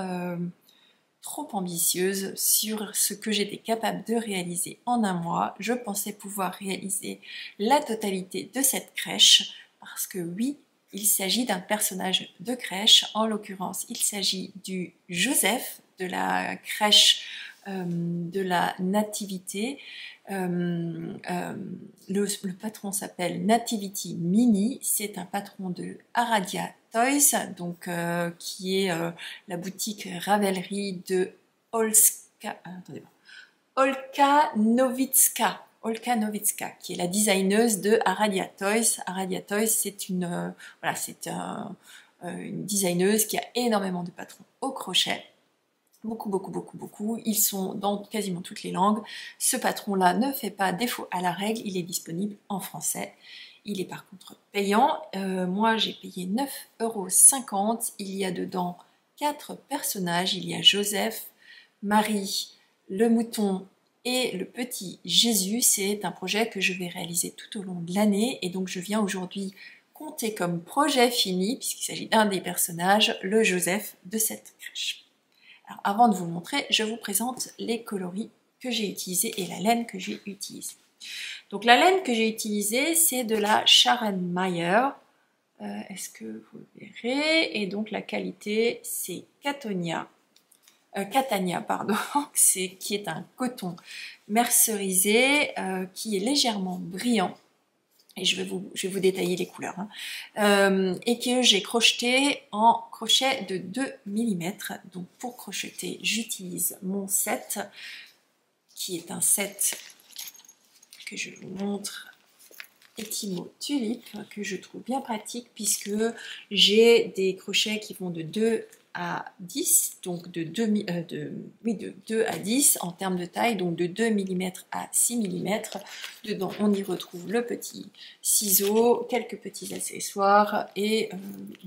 trop ambitieuse sur ce que j'étais capable de réaliser en un mois. Je pensais pouvoir réaliser la totalité de cette crèche parce que oui, il s'agit d'un personnage de crèche. En l'occurrence, il s'agit du Joseph de la crèche de la Nativité. Le patron s'appelle Nativity Mini. C'est un patron de Aradia Toys, donc qui est la boutique Ravelry de Olka Novitska. Olka Novitska, qui est la designeuse de Aradia Toys. Aradia Toys, c'est une designeuse qui a énormément de patrons au crochet. Beaucoup. Ils sont dans quasiment toutes les langues. Ce patron-là ne fait pas défaut à la règle. Il est disponible en français. Il est par contre payant. Moi, j'ai payé 9,50 €. Il y a dedans 4 personnages. Il y a Joseph, Marie, le mouton et le petit Jésus. C'est un projet que je vais réaliser tout au long de l'année. Et donc, je viens aujourd'hui compter comme projet fini, puisqu'il s'agit d'un des personnages, le Joseph de cette crèche. Alors, avant de vous le montrer, je vous présente les coloris que j'ai utilisés et la laine que j'ai utilisée. Donc la laine que j'ai utilisée, c'est de la Sharon Mayer. Est-ce que vous le verrez? Et donc la qualité, c'est Catania, qui est un coton mercerisé, qui est légèrement brillant. Et je vais vous détailler les couleurs, et que j'ai crocheté en crochet de 2 mm. Donc pour crocheter, j'utilise mon set, qui est un set que je vous montre, Etimo Tulip, que je trouve bien pratique puisque j'ai des crochets qui vont de 2 à 10, donc de 2 à 10 en termes de taille, donc de 2 mm à 6 mm. Dedans, on y retrouve le petit ciseau, quelques petits accessoires et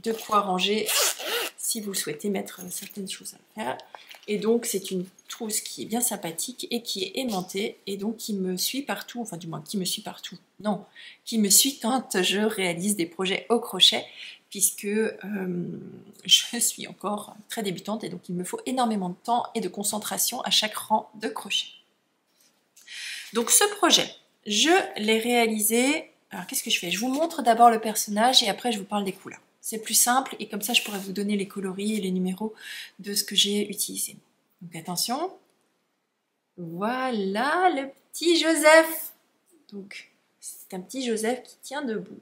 de quoi ranger si vous souhaitez mettre certaines choses à faire. Et donc, c'est une trousse qui est bien sympathique et qui est aimantée et donc qui me suit partout, enfin du moins qui me suit partout, non, qui me suit quand je réalise des projets au crochet, puisque je suis encore très débutante et donc il me faut énormément de temps et de concentration à chaque rang de crochet. Donc ce projet, je l'ai réalisé. Alors qu'est-ce que je fais? Je vous montre d'abord le personnage et après je vous parle des couleurs. C'est plus simple et comme ça je pourrais vous donner les coloris et les numéros de ce que j'ai utilisé. Donc attention, voilà le petit Joseph. Donc c'est un petit Joseph qui tient debout.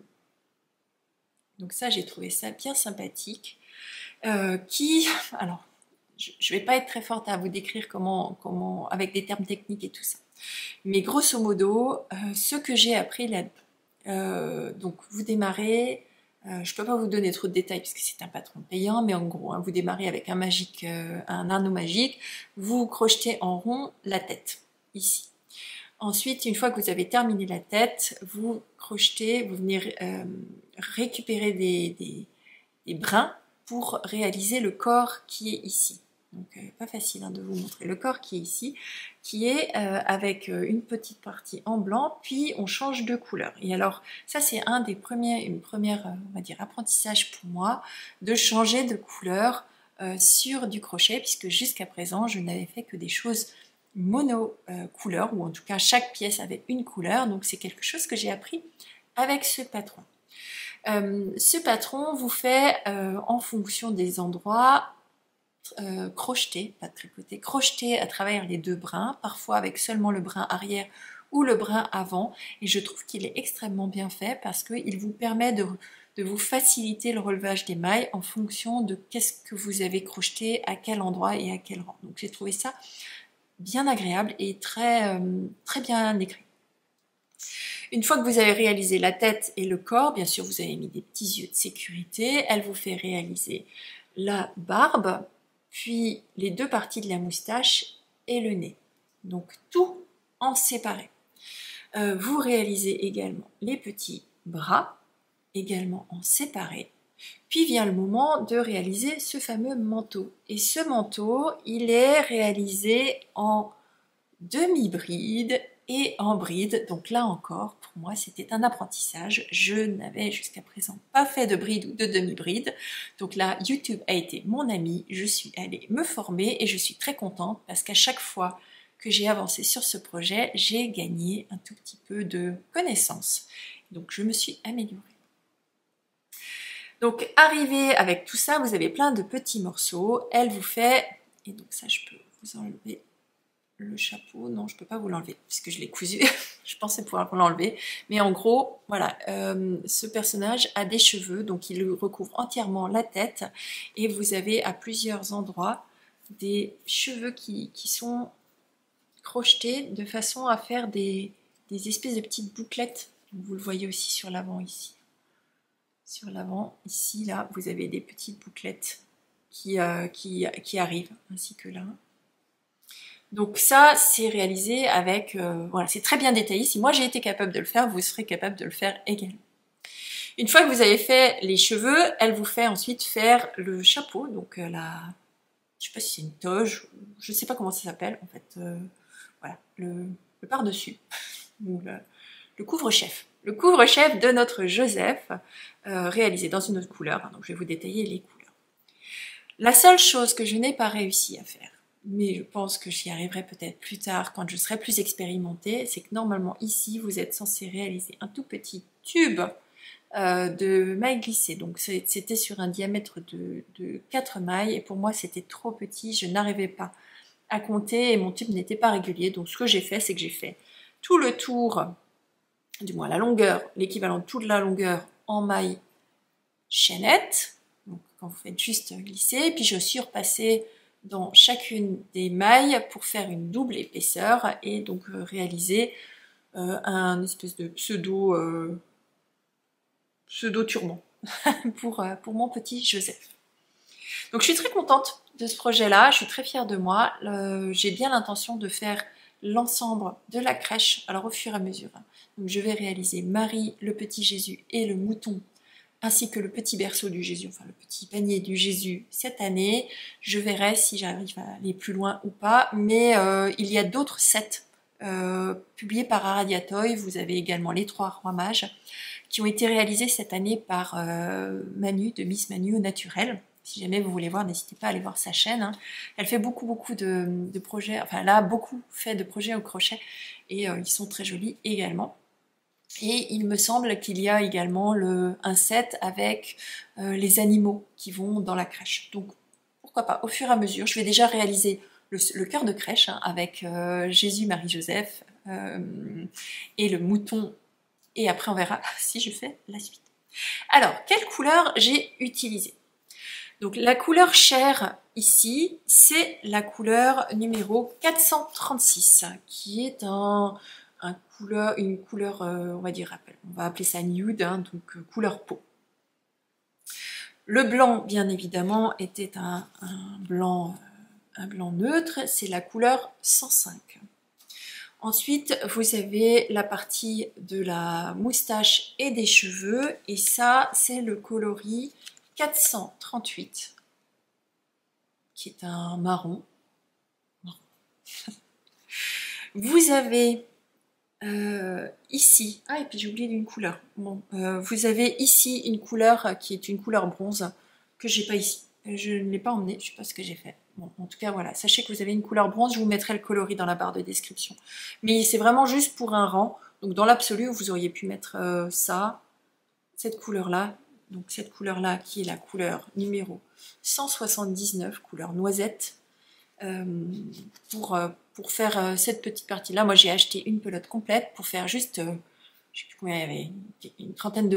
Donc ça, j'ai trouvé ça bien sympathique. Alors, je ne vais pas être très forte à vous décrire comment, avec des termes techniques et tout ça. Mais grosso modo, ce que j'ai appris là, donc vous démarrez, je ne peux pas vous donner trop de détails puisque c'est un patron payant, mais en gros, vous démarrez avec un anneau magique, vous crochetez en rond la tête, ici. Ensuite, une fois que vous avez terminé la tête, vous crochetez, vous venez récupérer des brins pour réaliser le corps qui est ici. Donc, pas facile de vous montrer le corps qui est ici, qui est avec une petite partie en blanc, puis on change de couleur. Et alors, ça c'est une première, on va dire, apprentissage pour moi, de changer de couleur sur du crochet, puisque jusqu'à présent, je n'avais fait que des choses mono couleur, ou en tout cas chaque pièce avait une couleur, donc c'est quelque chose que j'ai appris avec ce patron. Ce patron vous fait en fonction des endroits crocheter, pas tricoter, crocheter à travers les deux brins, parfois avec seulement le brin arrière ou le brin avant, et je trouve qu'il est extrêmement bien fait parce qu'il vous permet de vous faciliter le relevage des mailles en fonction de qu'est-ce que vous avez crocheté, à quel endroit et à quel rang. Donc j'ai trouvé ça bien agréable et très bien écrit. Une fois que vous avez réalisé la tête et le corps, bien sûr vous avez mis des petits yeux de sécurité, elle vous fait réaliser la barbe, puis les deux parties de la moustache et le nez. Donc tout en séparé. Vous réalisez également les petits bras, également en séparé. Puis vient le moment de réaliser ce fameux manteau. Et ce manteau, il est réalisé en demi-bride et en bride. Donc là encore, pour moi, c'était un apprentissage. Je n'avais jusqu'à présent pas fait de bride ou de demi-bride. Donc là, YouTube a été mon ami. Je suis allée me former et je suis très contente parce qu'à chaque fois que j'ai avancé sur ce projet, j'ai gagné un tout petit peu de connaissances. Donc je me suis améliorée. Donc arrivé avec tout ça, vous avez plein de petits morceaux. Elle vous fait, et donc ça je peux vous enlever le chapeau, non je peux pas vous l'enlever puisque je l'ai cousu, je pensais pouvoir vous l'enlever, mais en gros voilà, ce personnage a des cheveux, donc il recouvre entièrement la tête et vous avez à plusieurs endroits des cheveux qui sont crochetés de façon à faire des espèces de petites bouclettes. Vous le voyez aussi sur l'avant ici. Sur l'avant, ici, là, vous avez des petites bouclettes qui arrivent, ainsi que là. Donc ça, c'est réalisé avec... voilà, c'est très bien détaillé. Si moi j'ai été capable de le faire, vous serez capable de le faire également. Une fois que vous avez fait les cheveux, elle vous fait ensuite faire le chapeau. Donc la... Je sais pas si c'est une toge, je sais pas comment ça s'appelle, en fait. Voilà, le par-dessus, ou le couvre-chef. Le couvre-chef de notre Joseph, réalisé dans une autre couleur. Donc je vais vous détailler les couleurs. La seule chose que je n'ai pas réussi à faire, mais je pense que j'y arriverai peut-être plus tard quand je serai plus expérimentée, c'est que normalement ici vous êtes censé réaliser un tout petit tube de mailles glissées. Donc c'était sur un diamètre de 4 mailles et pour moi c'était trop petit, je n'arrivais pas à compter et mon tube n'était pas régulier. Donc ce que j'ai fait, c'est que j'ai fait tout le tour, du moins la longueur, l'équivalent de toute la longueur en maille chaînette. Donc quand vous faites juste glisser, puis je suis repassée dans chacune des mailles pour faire une double épaisseur et donc réaliser un espèce de pseudo turban pour mon petit Joseph. Donc je suis très contente de ce projet-là, je suis très fière de moi. J'ai bien l'intention de faire l'ensemble de la crèche, alors au fur et à mesure. Donc je vais réaliser Marie, le petit Jésus et le mouton, ainsi que le petit berceau du Jésus, enfin le petit panier du Jésus cette année. Je verrai si j'arrive à aller plus loin ou pas, mais il y a d'autres sets publiés par Aradiatoy. Vous avez également les 3 rois mages qui ont été réalisés cette année par Manu, de Miss Manu au naturel. Si jamais vous voulez voir, n'hésitez pas à aller voir sa chaîne. Hein. Elle fait beaucoup de projets, enfin elle a beaucoup fait de projets au crochet et ils sont très jolis également. Et il me semble qu'il y a également un set avec les animaux qui vont dans la crèche. Donc pourquoi pas, au fur et à mesure, je vais déjà réaliser le cœur de crèche hein, avec Jésus, Marie, Joseph et le mouton. Et après on verra si je fais la suite. Alors, quelle couleur j'ai utilisée? Donc la couleur chair ici, c'est la couleur numéro 436, qui est une couleur, on va dire, on va appeler ça nude, hein, donc couleur peau. Le blanc, bien évidemment, était un blanc neutre, c'est la couleur 105. Ensuite, vous avez la partie de la moustache et des cheveux, et ça, c'est le coloris 438, qui est un marron. Vous avez ici, et puis j'ai oublié d'une couleur. Bon, vous avez ici une couleur qui est une couleur bronze que j'ai pas ici. Je ne l'ai pas emmenée, je sais pas ce que j'ai fait. Bon, en tout cas, voilà. Sachez que vous avez une couleur bronze, je vous mettrai le coloris dans la barre de description. Mais c'est vraiment juste pour un rang. Donc dans l'absolu, vous auriez pu mettre cette couleur-là. Donc cette couleur-là, qui est la couleur numéro 179, couleur noisette, pour faire cette petite partie-là. Moi, j'ai acheté une pelote complète pour faire juste, je sais plus combien il y avait, une trentaine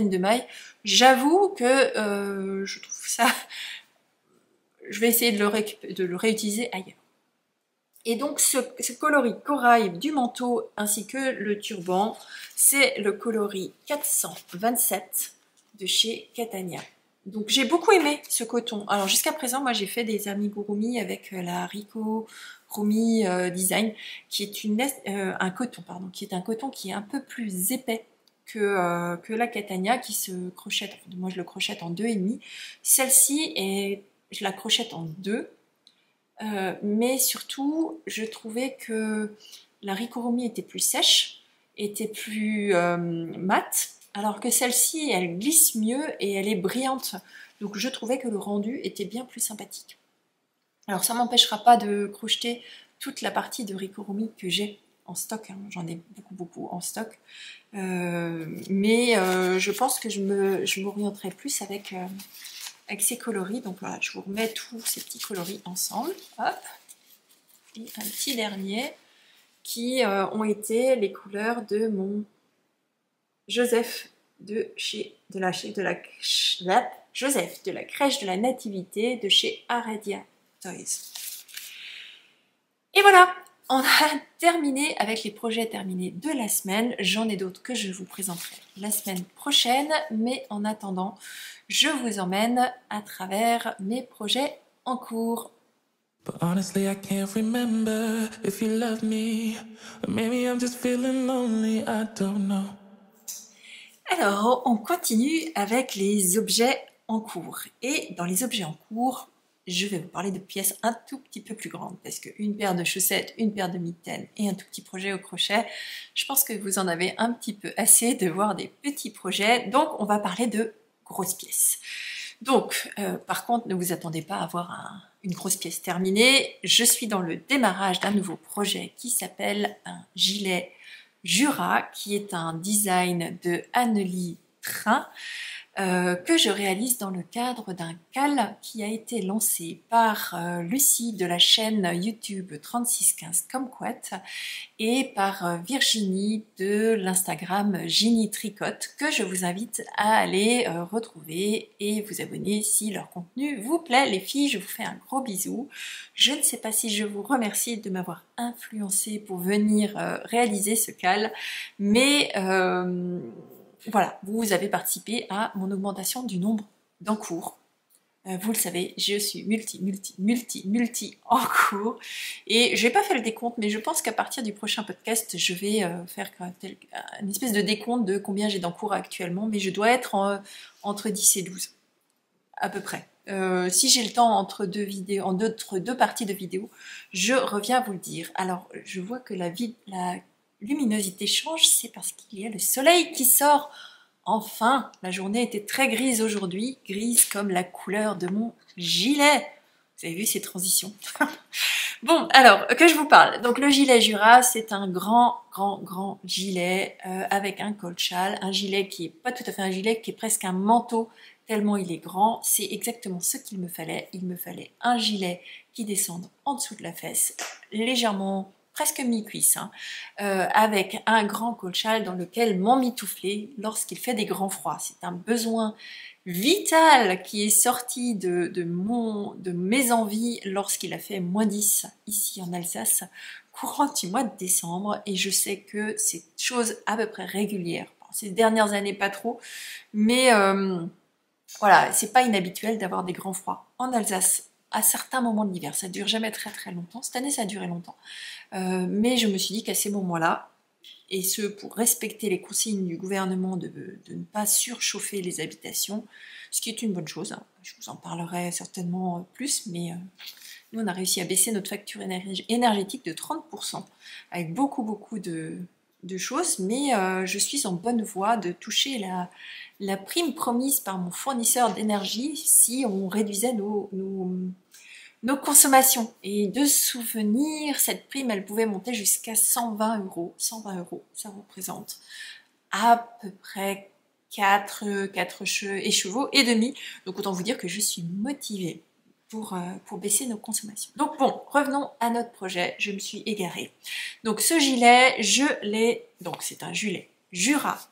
de mailles. J'avoue que je trouve ça... Je vais essayer de le réutiliser ailleurs. Et donc ce coloris corail du manteau ainsi que le turban, c'est le coloris 427 de chez Catania. Donc j'ai beaucoup aimé ce coton. Alors jusqu'à présent, moi j'ai fait des amigurumi avec la Rico Rumi Design, qui est un coton, pardon, qui est un coton qui est un peu plus épais que la Catania, qui se crochette. Moi je le crochette en 2,5. Celle-ci, je la crochette en 2. Mais surtout, je trouvais que la Ricorumi était plus sèche, était plus mate, alors que celle-ci, elle glisse mieux et elle est brillante. Donc je trouvais que le rendu était bien plus sympathique. Alors ça m'empêchera pas de crocheter toute la partie de Ricorumi que j'ai en stock, hein. J'en ai beaucoup en stock. Mais je pense que je m'orienterai plus avec ces coloris. Donc voilà, je vous remets tous ces petits coloris ensemble. Hop. Et un petit dernier qui ont été les couleurs de mon Joseph Joseph de la crèche de la nativité de chez Aradia Toys. Et voilà, on a terminé avec les projets terminés de la semaine. J'en ai d'autres que je vous présenterai la semaine prochaine, mais en attendant, je vous emmène à travers mes projets en cours. But honestly, I can't remember if you love me. Or maybe I'm just feeling lonely, I don't know. Alors, on continue avec les objets en cours. Et dans les objets en cours, je vais vous parler de pièces un tout petit peu plus grandes, parce qu'une paire de chaussettes, une paire de mitaines et un tout petit projet au crochet, je pense que vous en avez un petit peu assez de voir des petits projets. Donc, on va parler de grosses pièces. Donc, par contre, ne vous attendez pas à avoir une grosse pièce terminée. Je suis dans le démarrage d'un nouveau projet qui s'appelle un gilet Jura, qui est un design de Annelie Train, que je réalise dans le cadre d'un CAL qui a été lancé par Lucie de la chaîne YouTube 3615 Kumquat et par Virginie de l'Instagram Ginny Tricote, que je vous invite à aller retrouver et vous abonner si leur contenu vous plaît. Les filles, je vous fais un gros bisou. Je ne sais pas si je vous remercie de m'avoir influencé pour venir réaliser ce CAL, mais voilà, vous avez participé à mon augmentation du nombre d'encours. Vous le savez, je suis multi en cours. Et je n'ai pas fait le décompte, mais je pense qu'à partir du prochain podcast, je vais faire une espèce de décompte de combien j'ai d'encours actuellement. Mais je dois être entre 10 et 12, à peu près. Si j'ai le temps entre deux parties de vidéo, je reviens vous le dire. Alors, je vois que la luminosité change, c'est parce qu'il y a le soleil qui sort. Enfin, la journée était très grise aujourd'hui, grise comme la couleur de mon gilet. Vous avez vu ces transitions? Bon, alors, que je vous parle. Donc, le gilet Jura, c'est un grand gilet avec un col châle, un gilet qui est pas tout à fait un gilet, qui est presque un manteau, tellement il est grand. C'est exactement ce qu'il me fallait. Il me fallait un gilet qui descende en dessous de la fesse, légèrement presque mi-cuisse, hein, avec un grand col châle dans lequel m'emmitoufler lorsqu'il fait des grands froids. C'est un besoin vital qui est sorti de mes envies lorsqu'il a fait -10 ici en Alsace, courant du mois de décembre, et je sais que c'est chose à peu près régulière. Bon, ces dernières années, pas trop, mais voilà, c'est pas inhabituel d'avoir des grands froids en Alsace à certains moments de l'hiver. Ça dure jamais très longtemps. Cette année, ça a duré longtemps. Mais je me suis dit qu'à ces moments-là, et ce pour respecter les consignes du gouvernement de ne pas surchauffer les habitations, ce qui est une bonne chose, hein. Je vous en parlerai certainement plus, mais nous on a réussi à baisser notre facture énergétique de 30%, avec beaucoup de choses, mais je suis en bonne voie de toucher la prime promise par mon fournisseur d'énergie si on réduisait nos consommations. Et de souvenir, cette prime, elle pouvait monter jusqu'à 120 euros. 120 euros, ça représente à peu près 4 écheveaux et demi. Donc autant vous dire que je suis motivée pour baisser nos consommations. Donc bon, revenons à notre projet. Je me suis égarée. Donc ce gilet, donc c'est un gilet Jura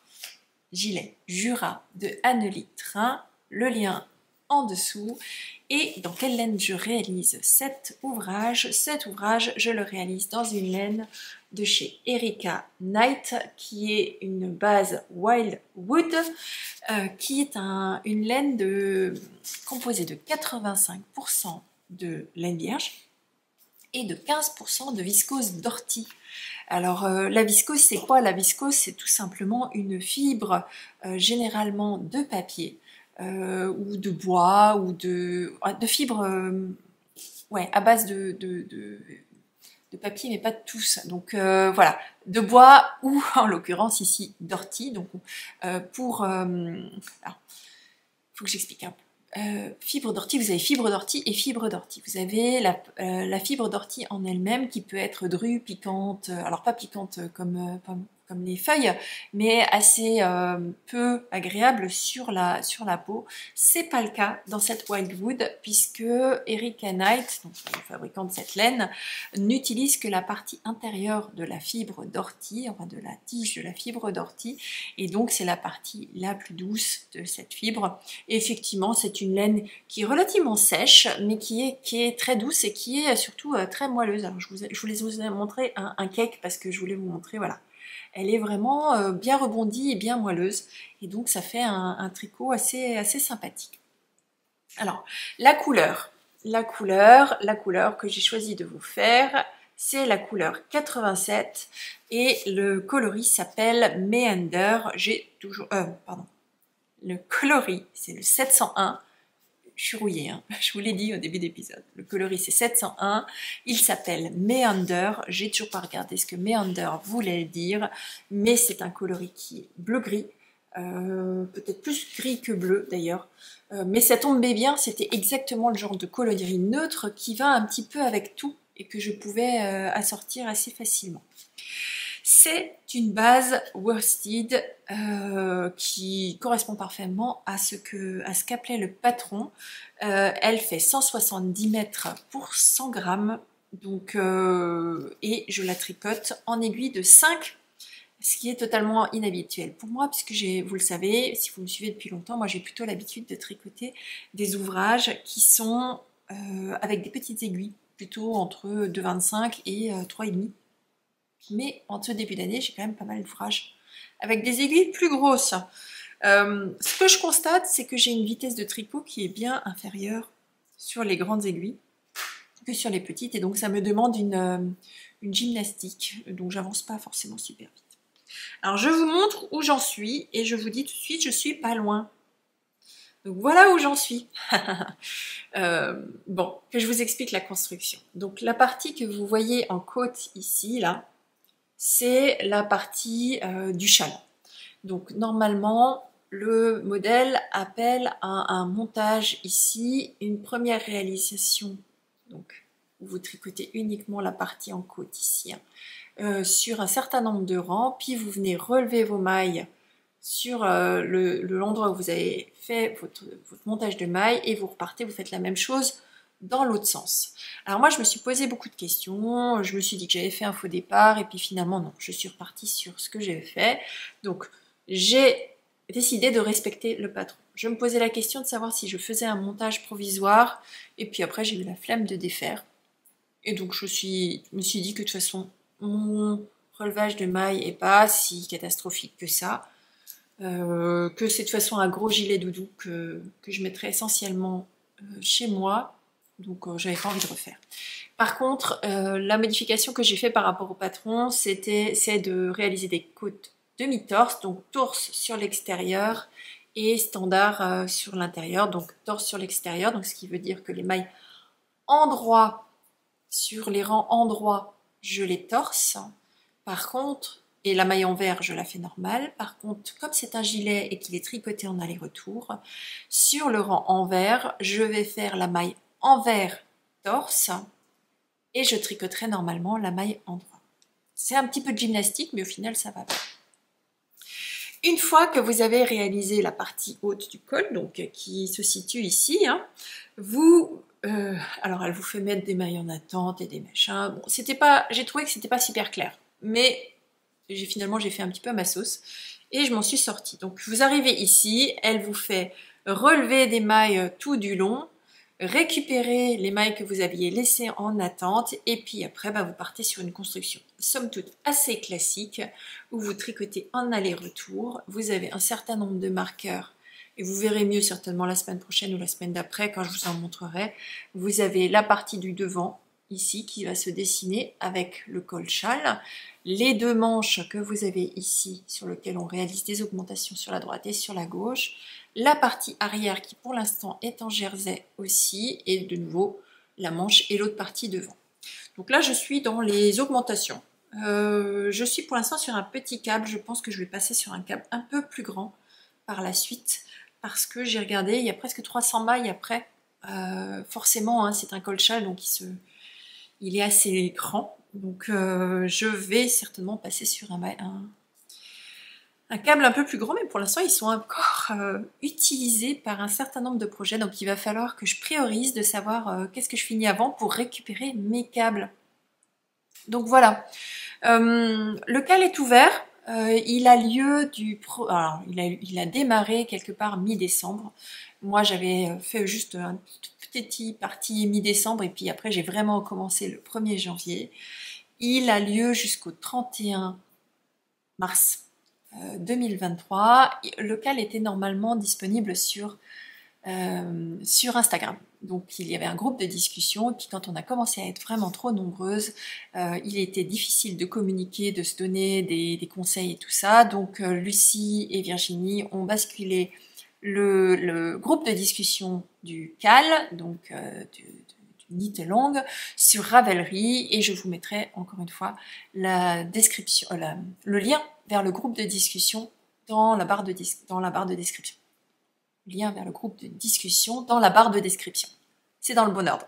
de Annelie Train. Le lien en dessous. Et dans quelle laine je réalise cet ouvrage? Cet ouvrage, je le réalise dans une laine de chez Erica Knight, qui est une base Wildwood, qui est une laine composée de 85% de laine vierge et de 15% de viscose d'ortie. Alors la viscose, c'est quoi? La viscose, c'est tout simplement une fibre généralement de papier ou de bois ou de fibres ouais, à base de papier, mais pas de tous. Donc voilà, de bois ou en l'occurrence ici d'ortie. Donc alors, faut que j'explique un peu. Fibre d'ortie, vous avez fibre d'ortie et fibre d'ortie. Vous avez la fibre d'ortie en elle-même qui peut être drue, piquante, alors pas piquante comme les feuilles, mais assez peu agréable sur la peau. C'est pas le cas dans cette Wildwood puisque Erica Knight, donc le fabricant de cette laine, n'utilise que la partie intérieure de la fibre d'ortie, enfin de la tige de la fibre d'ortie, et donc c'est la partie la plus douce de cette fibre. Et effectivement, c'est une laine qui est relativement sèche, mais qui est très douce et qui est surtout très moelleuse. Alors je vous ai montré un cake parce que je voulais vous montrer, voilà. Elle est vraiment bien rebondie et bien moelleuse. Et donc, ça fait un tricot assez sympathique. Alors, la couleur que j'ai choisi de vous faire, c'est la couleur 87. Et le coloris s'appelle Meander. Le coloris, c'est le 701. Je suis rouillée, hein. Je vous l'ai dit au début d'épisode. Le coloris c'est 701, il s'appelle Meander, j'ai toujours pas regardé ce que Meander voulait dire, mais c'est un coloris qui est bleu-gris, peut-être plus gris que bleu d'ailleurs, mais ça tombait bien, c'était exactement le genre de coloris neutre qui va un petit peu avec tout et que je pouvais assortir assez facilement. C'est une base worsted qui correspond parfaitement à ce qu'appelait le patron. Elle fait 170 mètres pour 100 grammes. Donc, et je la tricote en aiguille de 5, ce qui est totalement inhabituel pour moi, puisque vous le savez, si vous me suivez depuis longtemps, moi j'ai plutôt l'habitude de tricoter des ouvrages qui sont avec des petites aiguilles, plutôt entre 2,25 et 3,5. Mais en ce début d'année, j'ai quand même pas mal d'ouvrages avec des aiguilles plus grosses. Ce que je constate, c'est que j'ai une vitesse de tricot qui est bien inférieure sur les grandes aiguilles que sur les petites, et donc ça me demande une gymnastique, donc j'avance pas forcément super vite. Alors je vous montre où j'en suis, et je vous dis tout de suite, je suis pas loin. Donc voilà où j'en suis. Bon, que je vous explique la construction. Donc la partie que vous voyez en côte ici, là, c'est la partie du châle. Donc normalement, le modèle appelle à un montage ici, une première réalisation, donc vous tricotez uniquement la partie en côte ici, hein, sur un certain nombre de rangs, puis vous venez relever vos mailles sur l'endroit où vous avez fait votre montage de mailles et vous repartez, vous faites la même chose dans l'autre sens. Alors moi je me suis posé beaucoup de questions, je me suis dit que j'avais fait un faux départ et puis finalement non, je suis repartie sur ce que j'avais fait. Donc j'ai décidé de respecter le patron. Je me posais la question de savoir si je faisais un montage provisoire et puis après j'ai eu la flemme de défaire. Et donc je me suis dit que de toute façon mon relevage de mailles est pas si catastrophique que ça. Que c'est de toute façon un gros gilet doudou que je mettrais essentiellement chez moi. Donc j'avais pas envie de refaire. Par contre, la modification que j'ai fait par rapport au patron, c'est de réaliser des côtes demi-torse, donc torse sur l'extérieur et standard sur l'intérieur, donc torse sur l'extérieur, donc ce qui veut dire que les mailles endroit, sur les rangs endroit, je les torse. Par contre, et la maille envers, je la fais normale. Par contre, comme c'est un gilet et qu'il est tricoté en aller-retour, sur le rang envers, je vais faire la maille envers torse et je tricoterai normalement la maille endroit. C'est un petit peu de gymnastique, mais au final, ça va bien. Une fois que vous avez réalisé la partie haute du col, donc qui se situe ici, hein, alors elle vous fait mettre des mailles en attente et des machins. Bon, j'ai trouvé que c'était pas super clair, mais finalement j'ai fait un petit peu à ma sauce et je m'en suis sortie. Donc vous arrivez ici, elle vous fait relever des mailles tout du long, récupérer les mailles que vous aviez laissées en attente et puis après vous partez sur une construction somme toute assez classique où vous tricotez en aller-retour. Vous avez un certain nombre de marqueurs et vous verrez mieux certainement la semaine prochaine ou la semaine d'après quand je vous en montrerai. Vous avez la partie du devant ici qui va se dessiner avec le col châle, les deux manches que vous avez ici sur lesquelles on réalise des augmentations sur la droite et sur la gauche, la partie arrière qui pour l'instant est en jersey aussi, et de nouveau la manche et l'autre partie devant. Donc là je suis dans les augmentations. Je suis pour l'instant sur un petit câble, je pense que je vais passer sur un câble un peu plus grand par la suite, parce que j'ai regardé, il y a presque 300 mailles après. Forcément, hein, c'est un col châle, donc il est assez grand. Donc je vais certainement passer sur un câble un peu plus grand, mais pour l'instant ils sont encore utilisés par un certain nombre de projets, donc il va falloir que je priorise de savoir qu'est-ce que je finis avant pour récupérer mes câbles. Donc voilà, le cal est ouvert, il a lieu alors, il a démarré quelque part mi-décembre. Moi j'avais fait juste un petit partie mi-décembre et puis après j'ai vraiment commencé le 1er janvier. Il a lieu jusqu'au 31 mars 2023. Le cal était normalement disponible sur Instagram. Donc il y avait un groupe de discussion, et puis quand on a commencé à être vraiment trop nombreuses, il était difficile de communiquer, de se donner des conseils et tout ça. Donc Lucie et Virginie ont basculé le groupe de discussion du CAL, donc du Knit Along, sur Ravelry, et je vous mettrai encore une fois la description, le lien vers le groupe de discussion dans la barre de description. Lien vers le groupe de discussion dans la barre de description. C'est dans le bon ordre.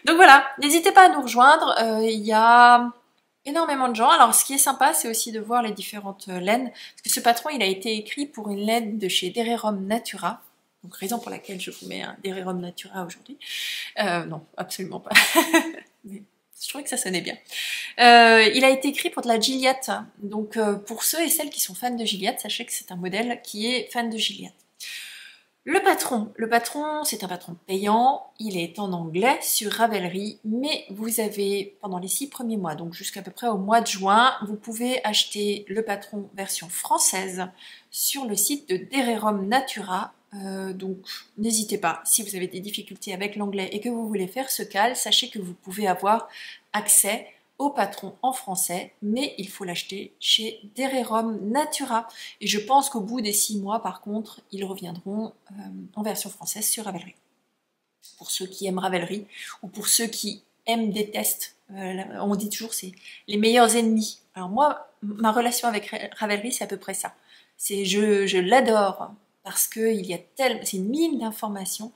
Donc voilà, n'hésitez pas à nous rejoindre. Il y a énormément de gens. Alors ce qui est sympa, c'est aussi de voir les différentes laines. Parce que ce patron, il a été écrit pour une laine de chez Dererom Natura. Donc raison pour laquelle je vous mets un Dererom Natura aujourd'hui. Non, absolument pas. Mais je trouvais que ça sonnait bien. Il a été écrit pour de la Gilliatt. Donc pour ceux et celles qui sont fans de Gilliatt, sachez que c'est un modèle qui est fan de Gilliatt. Le patron, c'est un patron payant, il est en anglais sur Ravelry, mais vous avez, pendant les 6 premiers mois, donc jusqu'à peu près au mois de juin, vous pouvez acheter le patron version française sur le site de Dererom Natura. Donc n'hésitez pas, si vous avez des difficultés avec l'anglais et que vous voulez faire ce cal, sachez que vous pouvez avoir accès au patron en français, mais il faut l'acheter chez Dererom Natura. Et je pense qu'au bout des 6 mois, par contre, ils reviendront en version française sur Ravelry. Pour ceux qui aiment Ravelry, ou pour ceux qui détestent, on dit toujours c'est les meilleurs ennemis. Alors moi, ma relation avec Ravelry, c'est à peu près ça. Je l'adore, parce que c'est une mine d'informations,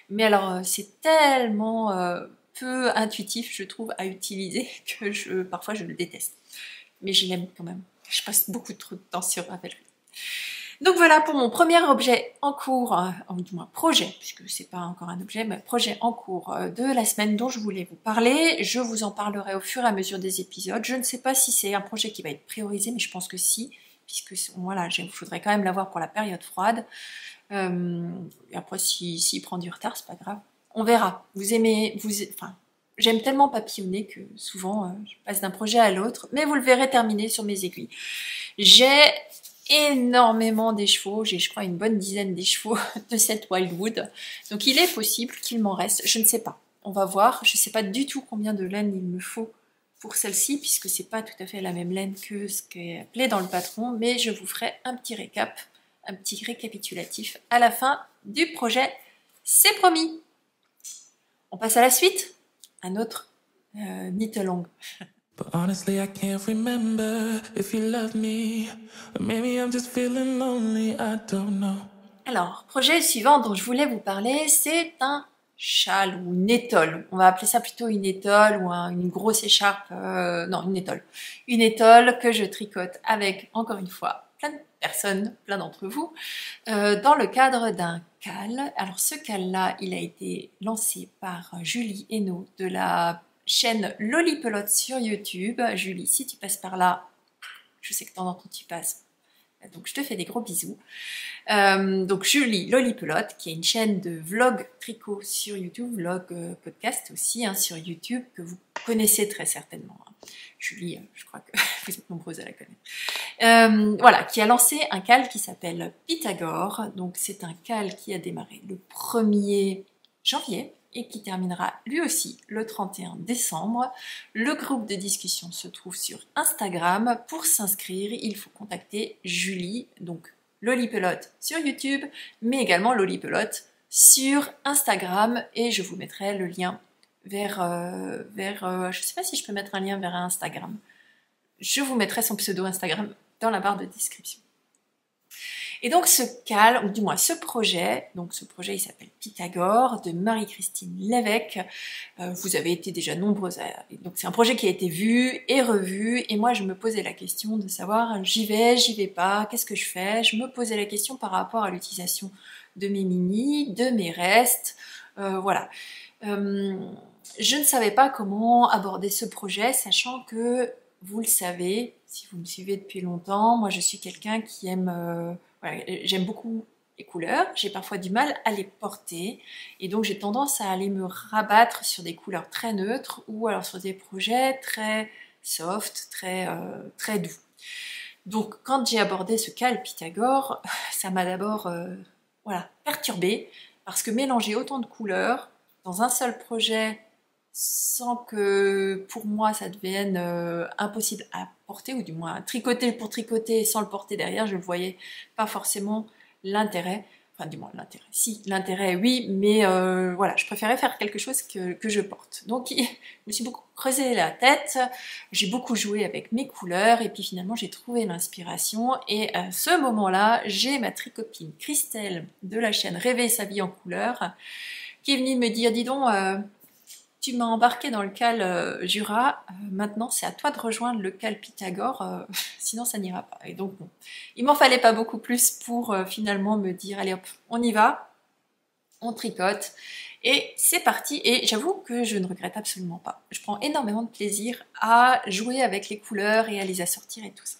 mais alors c'est tellement peu intuitif, je trouve, à utiliser, que parfois je le déteste. Mais je l'aime quand même. Je passe beaucoup trop de temps sur Ravelry. Donc voilà pour mon premier objet en cours, du moins projet, puisque c'est pas encore un objet, mais projet en cours de la semaine dont je voulais vous parler. Je vous en parlerai au fur et à mesure des épisodes. Je ne sais pas si c'est un projet qui va être priorisé, mais je pense que si, puisque voilà, il faudrait quand même l'avoir pour la période froide. Et après, s'il prend du retard, c'est pas grave. On verra. J'aime tellement papillonner que souvent je passe d'un projet à l'autre, mais vous le verrez terminer sur mes aiguilles. J'ai énormément d'échevaux, j'ai je crois une bonne dizaine d'échevaux de cette Wildwood, donc il est possible qu'il m'en reste, je ne sais pas. On va voir, je ne sais pas du tout combien de laine il me faut pour celle-ci, puisque c'est pas tout à fait la même laine que ce qui est appelé dans le patron, mais je vous ferai un petit récapitulatif à la fin du projet, c'est promis. On passe à la suite, un autre Knit Along. But honestly, I can't remember if you love me. Or maybe I'm just feeling lonely, I don't know. Alors, projet suivant dont je voulais vous parler, c'est un châle ou une étole. On va appeler ça plutôt une étole ou une grosse écharpe. Non, une étole. Une étole que je tricote avec, encore une fois, plein de personnes, plein d'entre vous, dans le cadre d'un cal. Alors ce cal-là, il a été lancé par Julie Hainaut de la chaîne Lolipelote sur YouTube. Julie, si tu passes par là, je sais que de temps en temps tu passes. Donc je te fais des gros bisous. Donc Julie Lolipelote, qui est une chaîne de vlog tricot sur YouTube, vlog podcast aussi sur YouTube, que vous connaissez très certainement. Julie, je crois que vous êtes nombreuses à la connaître. Voilà, qui a lancé un cal qui s'appelle Pythagore. Donc c'est un cal qui a démarré le 1er janvier et qui terminera lui aussi le 31 décembre. Le groupe de discussion se trouve sur Instagram. Pour s'inscrire, il faut contacter Julie, donc Lolipelote sur YouTube, mais également Lolipelote sur Instagram, et je vous mettrai le lien vers je ne sais pas si je peux mettre un lien vers Instagram. Je vous mettrai son pseudo Instagram dans la barre de description. Et donc ce cal, ou du moins ce projet, il s'appelle Pythagore, de Marie-Christine Lévesque. Vous avez été déjà nombreuses donc c'est un projet qui a été vu et revu, et moi je me posais la question de savoir j'y vais pas, qu'est-ce que je fais. Je me posais la question par rapport à l'utilisation de mes mini, de mes restes, voilà. Je ne savais pas comment aborder ce projet, sachant que, vous le savez, si vous me suivez depuis longtemps, moi je suis quelqu'un qui aime... voilà, j'aime beaucoup les couleurs, j'ai parfois du mal à les porter, et donc j'ai tendance à aller me rabattre sur des couleurs très neutres, ou alors sur des projets très soft, très doux. Donc quand j'ai abordé ce cal Pythagore, ça m'a d'abord perturbée, parce que mélanger autant de couleurs dans un seul projet, sans que pour moi ça devienne impossible à porter, ou du moins tricoter pour tricoter sans le porter derrière, je ne voyais pas forcément l'intérêt. Enfin, du moins l'intérêt. Si, l'intérêt, oui, mais voilà, je préférais faire quelque chose que je porte. Donc, je me suis beaucoup creusé la tête, j'ai beaucoup joué avec mes couleurs, et puis finalement, j'ai trouvé l'inspiration. Et à ce moment-là, j'ai ma tricopine Christelle de la chaîne Rêver sa vie en couleurs, qui est venue me dire, dis donc, tu m'as embarqué dans le cal Jura, maintenant c'est à toi de rejoindre le cal Pythagore, sinon ça n'ira pas. Et donc bon, il m'en fallait pas beaucoup plus pour finalement me dire allez hop, on y va, on tricote, et c'est parti. Et j'avoue que je ne regrette absolument pas. Je prends énormément de plaisir à jouer avec les couleurs et à les assortir et tout ça.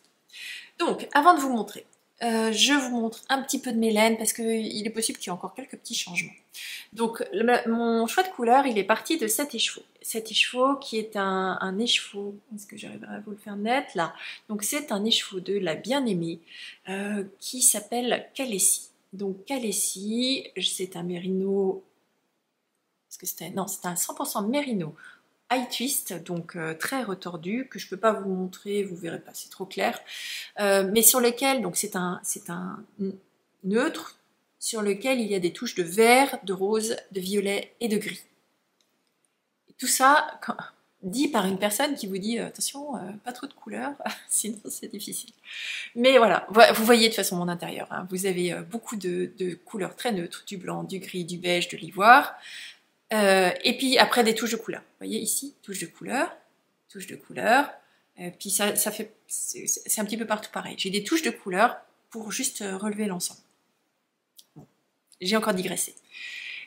Donc avant de vous montrer, je vous montre un petit peu de mes laines, parce qu'il est possible qu'il y ait encore quelques petits changements. Donc mon choix de couleur, il est parti de cet écheveau. Cet écheveau qui est un écheveau, est-ce que j'arriverai à vous le faire net là? Donc c'est un écheveau de la bien-aimée qui s'appelle Calessi. Donc Calessi, c'est un mérino, est-ce que c'était, non, c'est un 100% mérino high twist, donc très retordu, que je peux pas vous montrer, vous verrez pas, c'est trop clair, mais sur lequel, donc c'est un neutre, sur lequel il y a des touches de vert, de rose, de violet et de gris. Et tout ça dit par une personne qui vous dit attention, pas trop de couleurs, sinon c'est difficile. Mais voilà, vous voyez de toute façon mon intérieur, hein. Vous avez beaucoup de couleurs très neutres, du blanc, du gris, du beige, de l'ivoire. Et puis après des touches de couleur. Vous voyez ici, touche de couleur, puis ça fait, c'est un petit peu partout pareil. J'ai des touches de couleur pour juste relever l'ensemble. Bon, j'ai encore digressé.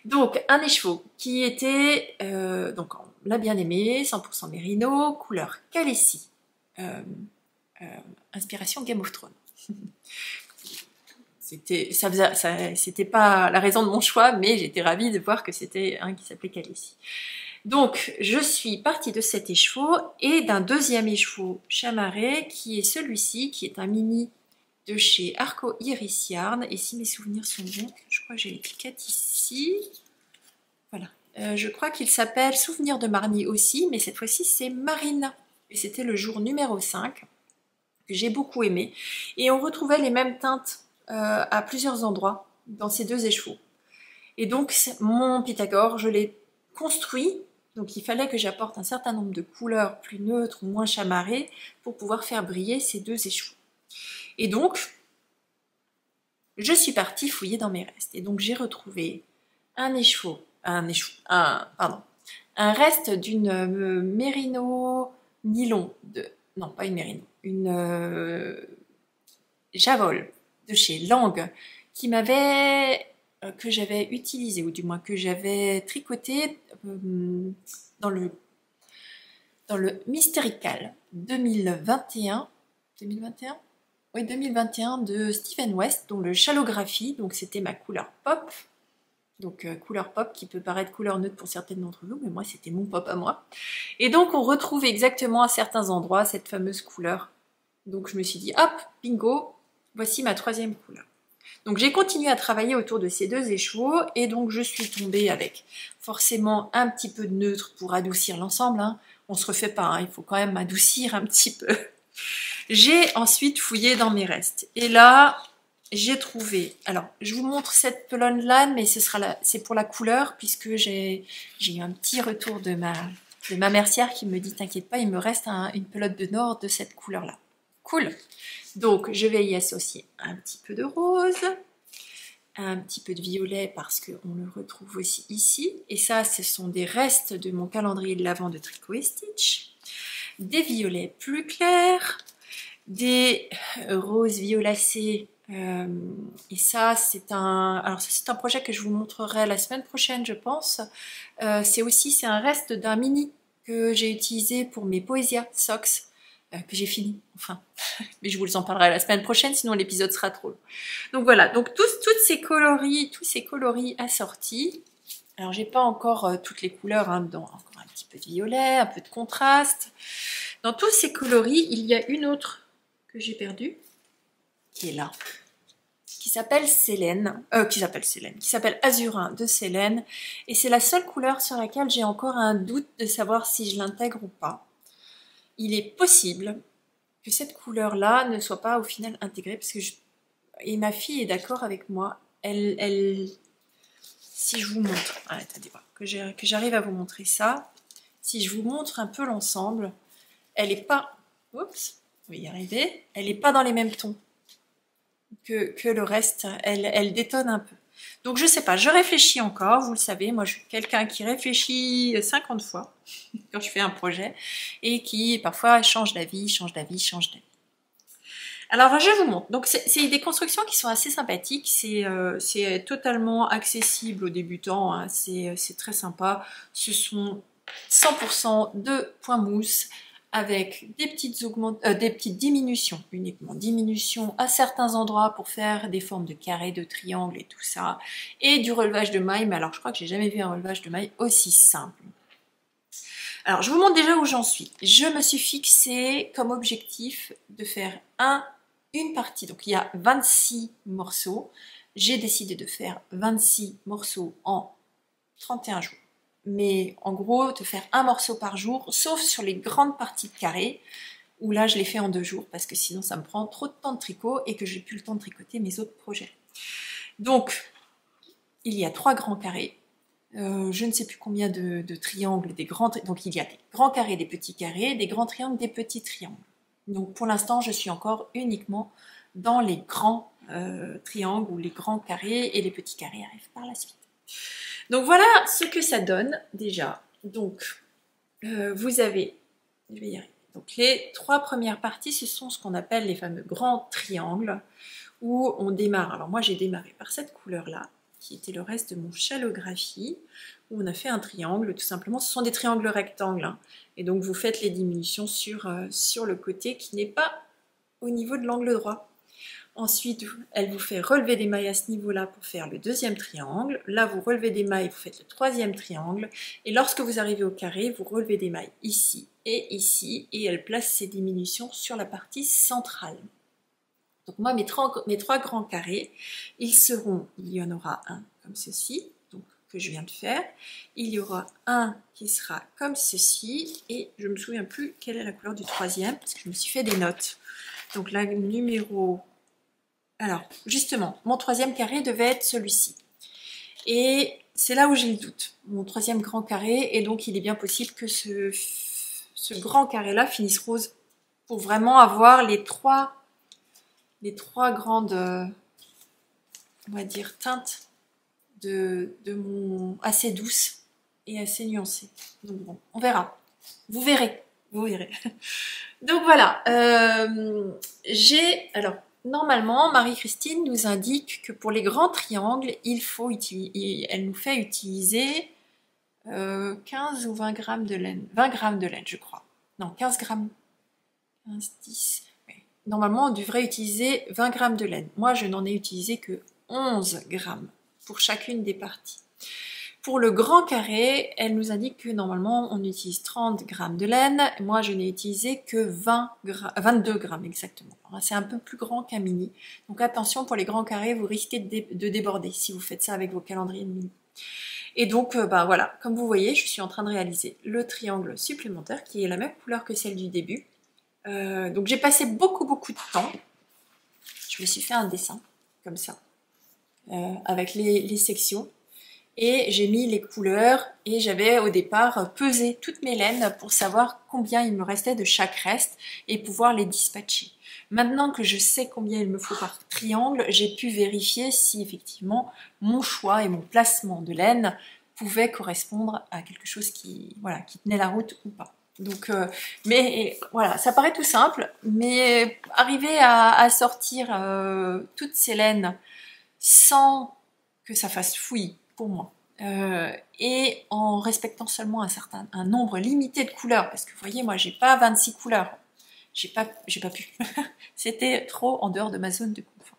Donc un écheveau qui était donc la bien-aimée, 100% mérino, couleur Calessi, inspiration Game of Thrones. C'était pas la raison de mon choix, mais j'étais ravie de voir que c'était un qui s'appelait Calessi. Donc, je suis partie de cet écheveau et d'un deuxième écheveau chamarré qui est celui-ci, qui est un mini de chez Arco Iris Yarn. Et si mes souvenirs sont bons, je crois que j'ai l'étiquette ici. Voilà. Je crois qu'il s'appelle Souvenir de Marnie aussi, mais cette fois-ci c'est Marine. Et c'était le jour numéro 5, que j'ai beaucoup aimé. Et on retrouvait les mêmes teintes à plusieurs endroits dans ces deux écheveaux. Et donc mon Pythagore, je l'ai construit, donc il fallait que j'apporte un certain nombre de couleurs plus neutres ou moins chamarrées pour pouvoir faire briller ces deux écheveaux. Et donc je suis partie fouiller dans mes restes, et donc j'ai retrouvé un reste d'une mérino nylon non pas une mérino, une javole de chez Lang, qui que j'avais utilisé, ou du moins que j'avais tricoté dans le Mystérical 2021, oui, 2021 de Stephen West, dont le Shallographie, donc c'était ma couleur pop. Donc couleur pop qui peut paraître couleur neutre pour certaines d'entre vous, mais moi c'était mon pop à moi. Et donc on retrouve exactement à certains endroits cette fameuse couleur. Donc je me suis dit, hop, bingo, voici ma troisième couleur. Donc j'ai continué à travailler autour de ces deux échevaux et donc je suis tombée avec forcément un petit peu de neutre pour adoucir l'ensemble. Hein. On se refait pas, hein, il faut quand même adoucir un petit peu. J'ai ensuite fouillé dans mes restes. Et là, j'ai trouvé... Alors, je vous montre cette pelote là, mais c'est pour la couleur, puisque j'ai eu un petit retour de ma mercière qui me dit, t'inquiète pas, il me reste une pelote de Nord de cette couleur-là. Cool. Donc, je vais y associer un petit peu de rose, un petit peu de violet, parce qu'on le retrouve aussi ici. Et ça, ce sont des restes de mon calendrier de l'Avent de Tricot & Stitch. Des violets plus clairs, des roses violacées. Et ça, c'est un projet que je vous montrerai la semaine prochaine, je pense. C'est un reste d'un mini que j'ai utilisé pour mes Poesia Socks, que j'ai fini, enfin. Mais je vous en parlerai la semaine prochaine, sinon l'épisode sera trop long. Donc voilà, donc tous ces coloris assortis. Alors j'ai pas encore toutes les couleurs hein, dedans, encore un petit peu de violet, un peu de contraste. Dans tous ces coloris, il y a une autre que j'ai perdue, qui est là, qui s'appelle Azurin de Célène, et c'est la seule couleur sur laquelle j'ai encore un doute de savoir si je l'intègre ou pas. Il est possible que cette couleur-là ne soit pas au final intégrée, parce que et ma fille est d'accord avec moi, si je vous montre, attendez voir, que j'arrive à vous montrer ça, si je vous montre un peu l'ensemble, elle n'est pas, oups, on va y arriver, elle n'est pas dans les mêmes tons que le reste, elle détonne un peu. Donc je sais pas, je réfléchis encore, vous le savez, moi je suis quelqu'un qui réfléchit 50 fois quand je fais un projet et qui parfois change d'avis. Alors je vous montre, donc c'est des constructions qui sont assez sympathiques, c'est totalement accessible aux débutants, hein. C'est très sympa, ce sont 100% de point mousse, avec des petites diminutions, uniquement diminutions à certains endroits pour faire des formes de carrés, de triangles et tout ça, et du relevage de mailles, mais alors je crois que j'ai jamais vu un relevage de mailles aussi simple. Alors je vous montre déjà où j'en suis. Je me suis fixé comme objectif de faire une partie, donc il y a 26 morceaux, j'ai décidé de faire 26 morceaux en 31 jours. Mais en gros, de faire un morceau par jour, sauf sur les grandes parties de carré, où là, je les fais en 2 jours, parce que sinon, ça me prend trop de temps de tricot et que j'ai plus le temps de tricoter mes autres projets. Donc, il y a 3 grands carrés, je ne sais plus combien de triangles, donc il y a des grands carrés, des petits carrés, des grands triangles, des petits triangles. Donc, pour l'instant, je suis encore uniquement dans les grands triangles ou les grands carrés, et les petits carrés arrivent par la suite. Donc voilà ce que ça donne déjà. Donc vous avez, je vais y arriver. Donc les 3 premières parties, ce sont ce qu'on appelle les fameux grands triangles où on démarre. Alors moi j'ai démarré par cette couleur-là, qui était le reste de mon Shallographie, où on a fait un triangle, tout simplement. Ce sont des triangles rectangles, hein. Et donc vous faites les diminutions sur le côté qui n'est pas au niveau de l'angle droit. Ensuite, elle vous fait relever des mailles à ce niveau-là pour faire le 2e triangle. Là, vous relevez des mailles, vous faites le 3e triangle. Et lorsque vous arrivez au carré, vous relevez des mailles ici, et elle place ces diminutions sur la partie centrale. Donc moi, mes 3 grands carrés, il y en aura un comme ceci, donc que je viens de faire. Il y aura un qui sera comme ceci, et je ne me souviens plus quelle est la couleur du 3e, parce que je me suis fait des notes. Donc là, numéro... Alors, justement, mon 3e carré devait être celui-ci. Et c'est là où j'ai le doute. Mon 3e grand carré, et donc il est bien possible que ce grand carré-là finisse rose. Pour vraiment avoir les trois grandes, on va dire, teintes de mon assez douce et assez nuancée. Donc bon, on verra. Vous verrez. Donc voilà. Alors, normalement, Marie-Christine nous indique que pour les grands triangles, elle nous fait utiliser 15 ou 20 grammes de laine. 20 grammes de laine, je crois. Non, 15 grammes. 15, 10. Oui. normalement, on devrait utiliser 20 grammes de laine. Moi, je n'en ai utilisé que 11 grammes pour chacune des parties. Pour le grand carré, elle nous indique que normalement, on utilise 30 grammes de laine. Moi, je n'ai utilisé que 22 grammes exactement. C'est un peu plus grand qu'un mini. Donc attention, pour les grands carrés, vous risquez de déborder si vous faites ça avec vos calendriers de mini. Et donc, voilà, comme vous voyez, je suis en train de réaliser le triangle supplémentaire qui est la même couleur que celle du début. Donc j'ai passé beaucoup de temps. Je me suis fait un dessin, comme ça, avec les sections. Et j'ai mis les couleurs et j'avais au départ pesé toutes mes laines pour savoir combien il me restait de chaque reste et pouvoir les dispatcher. Maintenant que je sais combien il me faut par triangle, j'ai pu vérifier si effectivement mon choix et mon placement de laine pouvaient correspondre à quelque chose qui tenait la route ou pas. Donc, mais voilà, ça paraît tout simple, mais arriver à sortir toutes ces laines sans que ça fasse fouillis pour moi, et en respectant seulement un nombre limité de couleurs, parce que vous voyez, moi j'ai pas 26 couleurs, j'ai pas pu, c'était trop en dehors de ma zone de confort.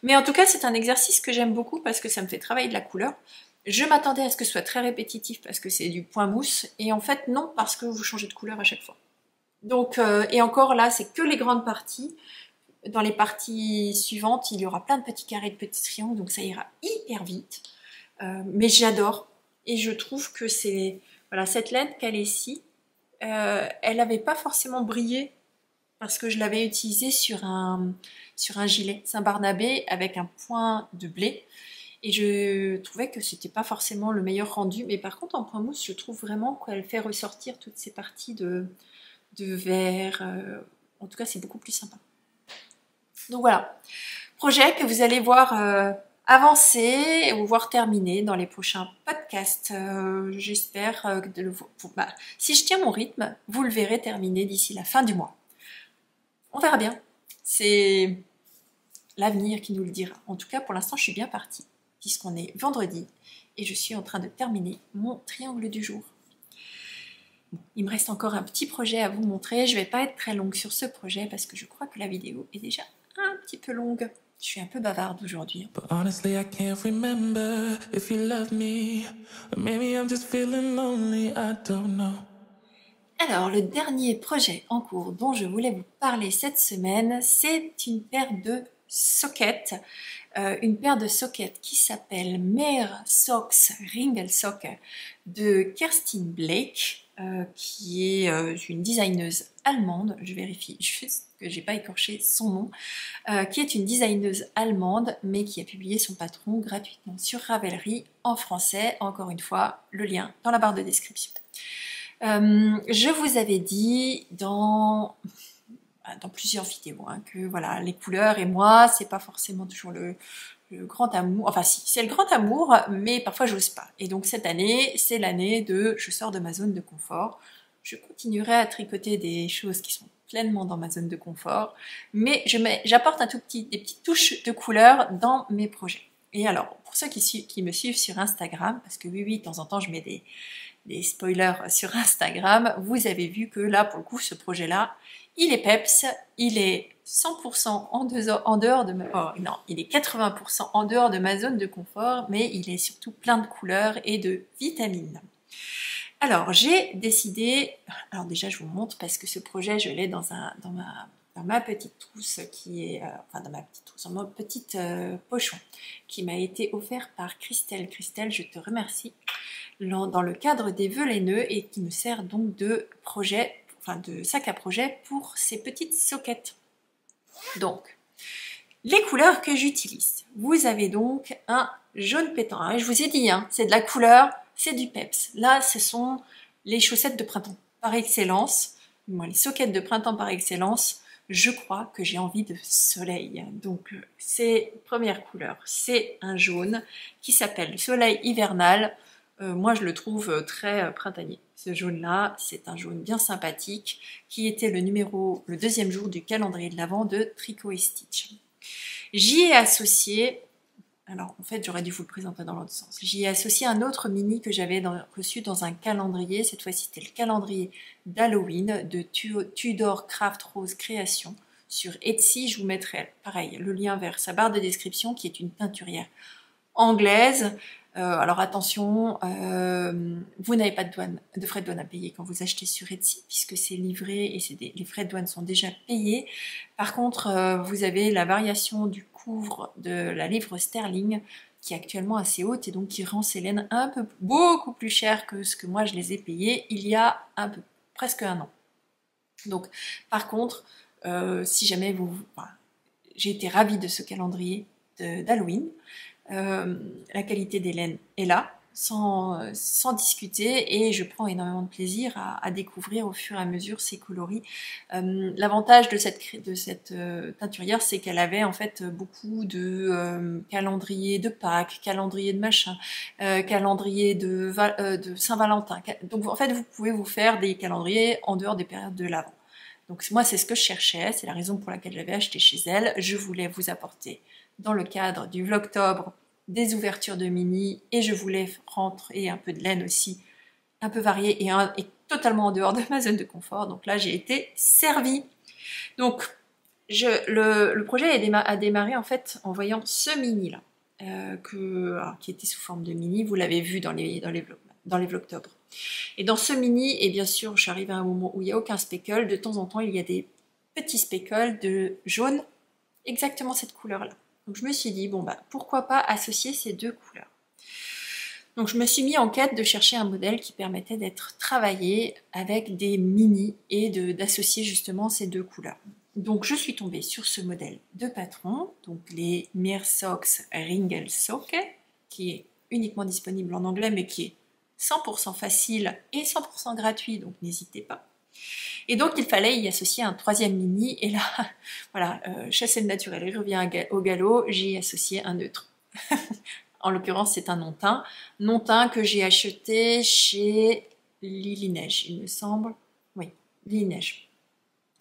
Mais en tout cas, c'est un exercice que j'aime beaucoup parce que ça me fait travailler de la couleur. Je m'attendais à ce que ce soit très répétitif parce que c'est du point mousse, et en fait non, parce que vous changez de couleur à chaque fois. Donc, et encore là, c'est que les grandes parties. Dans les parties suivantes, il y aura plein de petits carrés, de petits triangles, donc ça ira hyper vite. Mais j'adore, et je trouve que c'est, voilà, cette laine qu'elle est ici, elle n'avait pas forcément brillé parce que je l'avais utilisée sur un gilet Saint-Barnabé avec un point de blé, et je trouvais que c'était pas forcément le meilleur rendu, mais par contre en point mousse, je trouve vraiment qu'elle fait ressortir toutes ces parties de vert, en tout cas c'est beaucoup plus sympa. Donc voilà, projet que vous allez voir avancer ou voir terminer dans les prochains podcasts. J'espère si je tiens mon rythme, vous le verrez terminer d'ici la fin du mois. On verra bien. C'est l'avenir qui nous le dira. En tout cas, pour l'instant, je suis bien partie, puisqu'on est vendredi et je suis en train de terminer mon triangle du jour. Bon, il me reste encore un petit projet à vous montrer. Je ne vais pas être très longue sur ce projet parce que je crois que la vidéo est déjà un petit peu longue. Je suis un peu bavarde aujourd'hui. But honestly, I can't remember if you love me. Or maybe I'm just feeling lonely, I don't know. Alors, le dernier projet en cours dont je voulais vous parler cette semaine, c'est une paire de sockets. Une paire de sockets qui s'appelle Mere Socks Ringle Sock de Kerstin Blake, qui est une designeuse allemande. Je vérifie juste que j'ai pas écorché son nom, qui est une designeuse allemande, mais qui a publié son patron gratuitement sur Ravelry en français. Encore une fois, le lien dans la barre de description. Je vous avais dit dans plusieurs vidéos que voilà, les couleurs et moi, c'est pas forcément toujours le grand amour. Enfin si, c'est le grand amour, mais parfois j'ose pas. Et donc cette année, c'est l'année de je sors de ma zone de confort. Je continuerai à tricoter des choses qui sont pleinement dans ma zone de confort, mais j'apporte des petites touches de couleur dans mes projets. Et alors, pour ceux qui me suivent sur Instagram, parce que oui, de temps en temps, je mets des spoilers sur Instagram, vous avez vu que là, pour le coup, ce projet-là, il est peps, il est 100% en dehors de il est 80% en dehors de ma zone de confort, mais il est surtout plein de couleurs et de vitamines. Alors, j'ai décidé, alors déjà, je vous montre parce que ce projet, je l'ai dans ma petite trousse qui est, dans mon petit pochon qui m'a été offert par Christelle. Christelle, je te remercie, dans le cadre des vœux laineux, et qui me sert donc de sac à projet pour ces petites sockets. Donc, les couleurs que j'utilise. Vous avez donc un jaune pétant. Et je vous ai dit, c'est de la couleur, c'est du peps. Là, ce sont les chaussettes de printemps par excellence. Moi, les sockets de printemps par excellence. Je crois que j'ai envie de soleil. Donc, première couleur, c'est un jaune qui s'appelle Soleil hivernal. Moi, je le trouve très printanier. Ce jaune-là, c'est un jaune bien sympathique qui était le deuxième jour du calendrier de l'Avent de Tricot & Stitch. J'y ai associé, alors en fait, j'aurais dû vous le présenter dans l'autre sens. J'y ai associé un autre mini que j'avais reçu dans un calendrier. Cette fois-ci, c'était le calendrier d'Halloween de Tudor Craft Rose Création. sur Etsy. Je vous mettrai, pareil, le lien vers sa barre de description, qui est une teinturière anglaise. Alors attention, vous n'avez pas de frais de douane à payer quand vous achetez sur Etsy, puisque c'est livré et les frais de douane sont déjà payés. Par contre, vous avez la variation du couvre de la livre sterling, qui est actuellement assez haute et donc qui rend ces laines beaucoup plus chères que ce que moi je les ai payées il y a presque un an. Donc, par contre, si jamais j'ai été ravie de ce calendrier d'Halloween. La qualité des laines est là, sans discuter, et je prends énormément de plaisir à découvrir au fur et à mesure ces coloris. L'avantage de cette teinturière, c'est qu'elle avait en fait beaucoup de calendriers de Pâques, calendriers de machin, calendriers de Saint-Valentin. Donc en fait, vous pouvez vous faire des calendriers en dehors des périodes de l'Avent. Donc moi, c'est ce que je cherchais, c'est la raison pour laquelle j'avais acheté chez elle. Je voulais vous apporter, dans le cadre du Vlogtober, des ouvertures de mini, et je voulais rentrer un peu de laine aussi, un peu variée et totalement en dehors de ma zone de confort. Donc là, j'ai été servie. Donc, le projet a démarré en fait en voyant ce mini-là, qui était sous forme de mini. Vous l'avez vu dans les Vlogtober. Et dans ce mini, et bien sûr, je suis arrivée à un moment où il n'y a aucun speckle. De temps en temps, il y a des petits speckles de jaune, exactement cette couleur-là. Donc je me suis dit, bon bah pourquoi pas associer ces deux couleurs. Donc je me suis mis en quête de chercher un modèle qui permettait d'être travaillé avec des mini et d'associer justement ces deux couleurs. Donc je suis tombée sur ce modèle de patron, donc les Meersocks Ringelsock, qui est uniquement disponible en anglais mais qui est 100% facile et 100% gratuit, donc n'hésitez pas. Et donc il fallait y associer un troisième mini, et là, voilà, chasser le naturel, il revient au galop, j'ai associé un neutre. En l'occurrence, c'est un non-teint que j'ai acheté chez Lily Neige, il me semble. Oui, Lily Neige.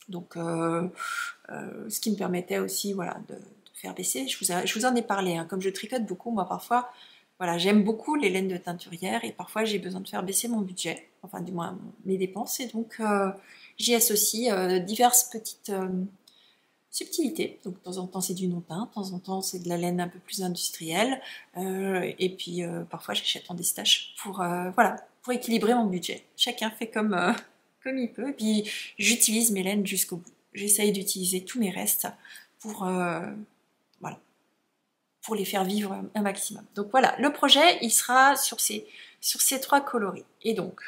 Donc, ce qui me permettait aussi, voilà, de faire baisser. Je vous en ai parlé, hein, comme je tricote beaucoup, moi parfois, voilà, j'aime beaucoup les laines de teinturière et parfois j'ai besoin de faire baisser mon budget, enfin du moins mes dépenses, et donc j'y associe diverses petites subtilités. Donc de temps en temps c'est du non-teint, de temps en temps c'est de la laine un peu plus industrielle, et puis parfois j'achète en déstache pour équilibrer mon budget. Chacun fait comme il peut, et puis j'utilise mes laines jusqu'au bout. J'essaye d'utiliser tous mes restes pour les faire vivre un maximum. Donc voilà, le projet, il sera sur ces trois coloris. Et donc,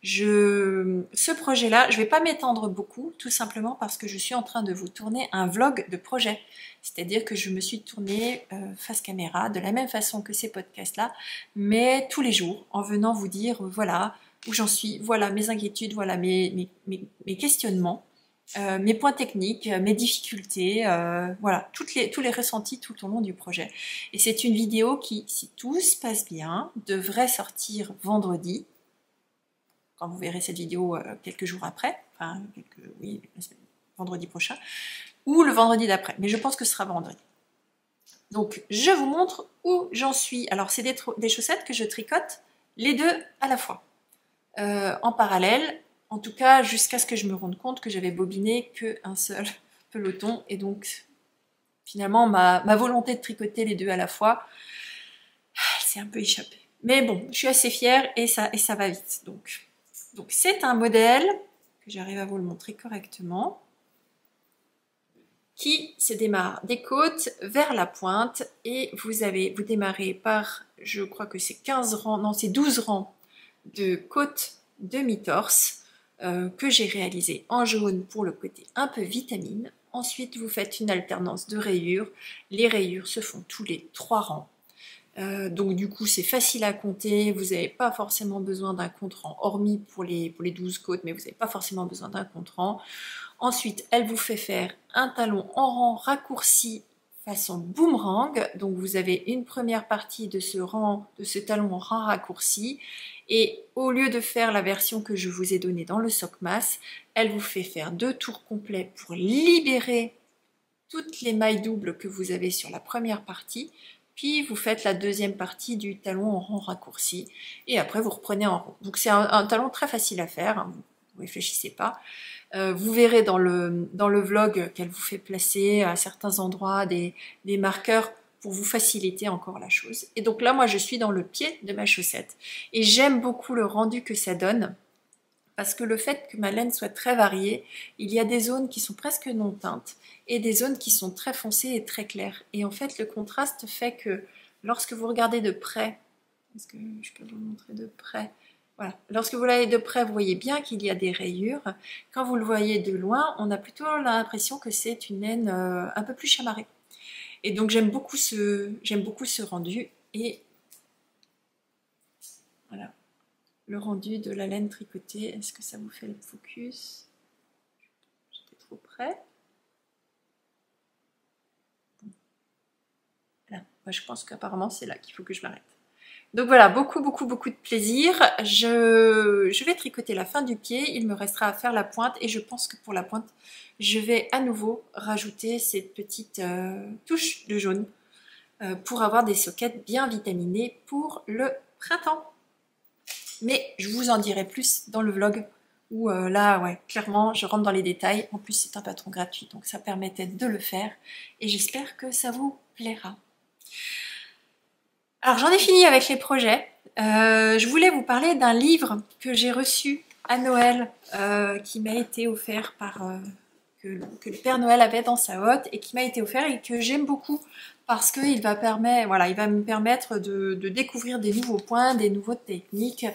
ce projet-là, je ne vais pas m'étendre beaucoup, tout simplement parce que je suis en train de vous tourner un vlog de projet. C'est-à-dire que je me suis tournée face caméra, de la même façon que ces podcasts-là, mais tous les jours, en venant vous dire, voilà, où j'en suis, voilà mes inquiétudes, voilà mes questionnements. Mes points techniques, mes difficultés, voilà, tous les ressentis tout au long du projet. Et c'est une vidéo qui, si tout se passe bien, devrait sortir vendredi, quand vous verrez cette vidéo quelques jours après, enfin, vendredi prochain, ou le vendredi d'après, mais je pense que ce sera vendredi. Donc, je vous montre où j'en suis. Alors, c'est des chaussettes que je tricote les deux à la fois, en parallèle. En tout cas, jusqu'à ce que je me rende compte que j'avais bobiné qu'un seul peloton. Et donc, finalement, ma volonté de tricoter les deux à la fois, elle s'est un peu échappée. Mais bon, je suis assez fière et ça va vite. Donc c'est un modèle, que j'arrive à vous le montrer correctement, qui se démarre des côtes vers la pointe. Et vous démarrez par, je crois que c'est 15 rangs, non, c'est 12 rangs de côtes demi-torse, que j'ai réalisé en jaune pour le côté un peu vitamine. Ensuite, vous faites une alternance de rayures. Les rayures se font tous les 3 rangs. Donc du coup, c'est facile à compter. Vous n'avez pas forcément besoin d'un compte-rang, hormis pour les 12 côtes, mais vous n'avez pas forcément besoin d'un compte-rang. Ensuite, elle vous fait faire un talon en rang raccourci façon boomerang. Donc vous avez une première partie de ce talon en rang raccourci. Et au lieu de faire la version que je vous ai donnée dans le Sockmas, elle vous fait faire 2 tours complets pour libérer toutes les mailles doubles que vous avez sur la première partie. Puis vous faites la deuxième partie du talon en rang raccourci. Et après vous reprenez en rond. Donc c'est un talon très facile à faire, hein, vous ne réfléchissez pas. Vous verrez dans le vlog qu'elle vous fait placer à certains endroits des marqueurs pour vous faciliter encore la chose. Et donc là, moi, je suis dans le pied de ma chaussette. Et j'aime beaucoup le rendu que ça donne, parce que le fait que ma laine soit très variée, il y a des zones qui sont presque non teintes, et des zones qui sont très foncées et très claires. Et en fait, le contraste fait que lorsque vous regardez de près, est-ce que je peux vous montrer de près ? Voilà. Lorsque vous l'avez de près, vous voyez bien qu'il y a des rayures. Quand vous le voyez de loin, on a plutôt l'impression que c'est une laine un peu plus chamarrée. Et donc j'aime beaucoup ce rendu. Et voilà, le rendu de la laine tricotée. Est-ce que ça vous fait le focus? J'étais trop près. Voilà. Moi, je pense qu'apparemment c'est là qu'il faut que je m'arrête. Donc voilà, beaucoup de plaisir. Je vais tricoter la fin du pied, il me restera à faire la pointe et je pense que pour la pointe, je vais à nouveau rajouter ces petites touches de jaune pour avoir des soquettes bien vitaminées pour le printemps. Mais je vous en dirai plus dans le vlog où là, ouais, clairement, je rentre dans les détails. En plus, c'est un patron gratuit, donc ça permettait de le faire et j'espère que ça vous plaira. Alors j'en ai fini avec les projets. Je voulais vous parler d'un livre que j'ai reçu à Noël, qui m'a été offert par que le Père Noël avait dans sa hotte et qui m'a été offert et que j'aime beaucoup parce qu'il va me permettre de découvrir des nouveaux points, des nouvelles techniques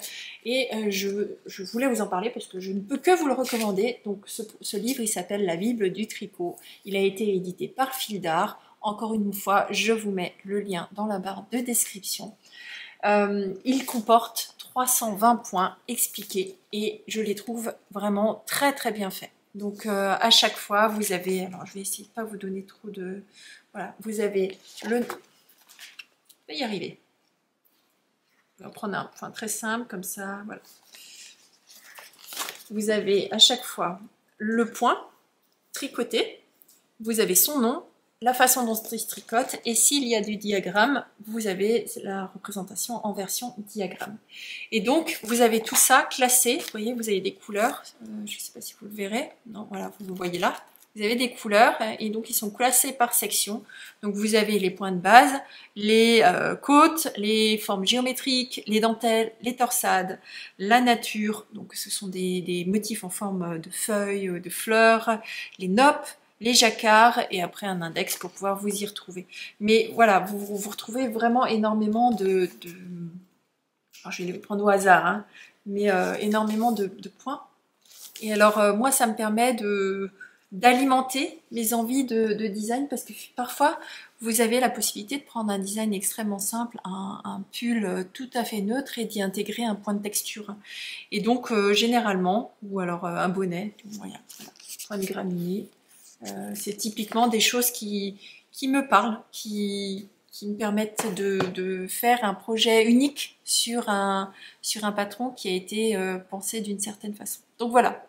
et je voulais vous en parler parce que je ne peux que vous le recommander. Donc ce livre il s'appelle La Bible du tricot. Il a été édité par Fil d'Art. Encore une fois, je vous mets le lien dans la barre de description. Il comporte 320 points expliqués et je les trouve vraiment très bien faits. Donc à chaque fois, vous avez... Alors je vais essayer de ne pas vous donner trop de... Voilà, vous avez le... Je vais y arriver. On va prendre un point très simple comme ça. Voilà. Vous avez à chaque fois le point tricoté. Vous avez son nom, la façon dont il se tricote, et s'il y a du diagramme, vous avez la représentation en version diagramme. Et donc, vous avez tout ça classé, vous voyez, vous avez des couleurs, je ne sais pas si vous le verrez, non, voilà, vous le voyez là, vous avez des couleurs, et donc ils sont classés par section. Donc vous avez les points de base, les côtes, les formes géométriques, les dentelles, les torsades, la nature, donc ce sont des motifs en forme de feuilles, de fleurs, les noppes, les jacquards et après un index pour pouvoir vous y retrouver. Mais voilà, vous retrouvez vraiment énormément alors je vais les prendre au hasard, hein, mais énormément de points. Et alors moi ça me permet d'alimenter mes envies de design parce que parfois vous avez la possibilité de prendre un design extrêmement simple, un pull tout à fait neutre et d'y intégrer un point de texture. Et donc généralement, ou alors un bonnet, voilà, point de graminé. C'est typiquement des choses qui me parlent, qui me permettent de faire un projet unique sur un patron qui a été pensé d'une certaine façon. Donc voilà,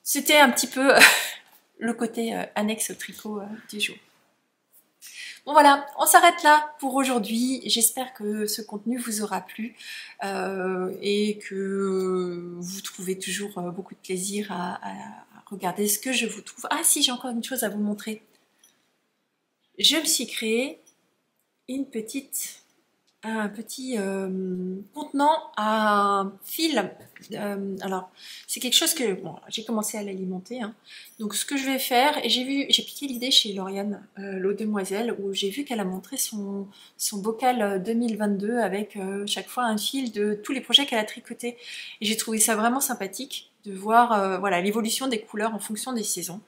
c'était un petit peu le côté annexe au tricot du jour. Bon voilà, on s'arrête là pour aujourd'hui. J'espère que ce contenu vous aura plu et que vous trouvez toujours beaucoup de plaisir à regarder ce que je vous trouve. Ah si, j'ai encore une chose à vous montrer. Je me suis créé un petit contenant à fil. Alors, c'est quelque chose que bon, j'ai commencé à l'alimenter. Hein. Donc, ce que je vais faire, et j'ai piqué l'idée chez Lauriane, l'eau demoiselle, où j'ai vu qu'elle a montré son bocal 2022 avec chaque fois un fil de tous les projets qu'elle a tricotés. Et j'ai trouvé ça vraiment sympathique de voir voilà, l'évolution des couleurs en fonction des saisons.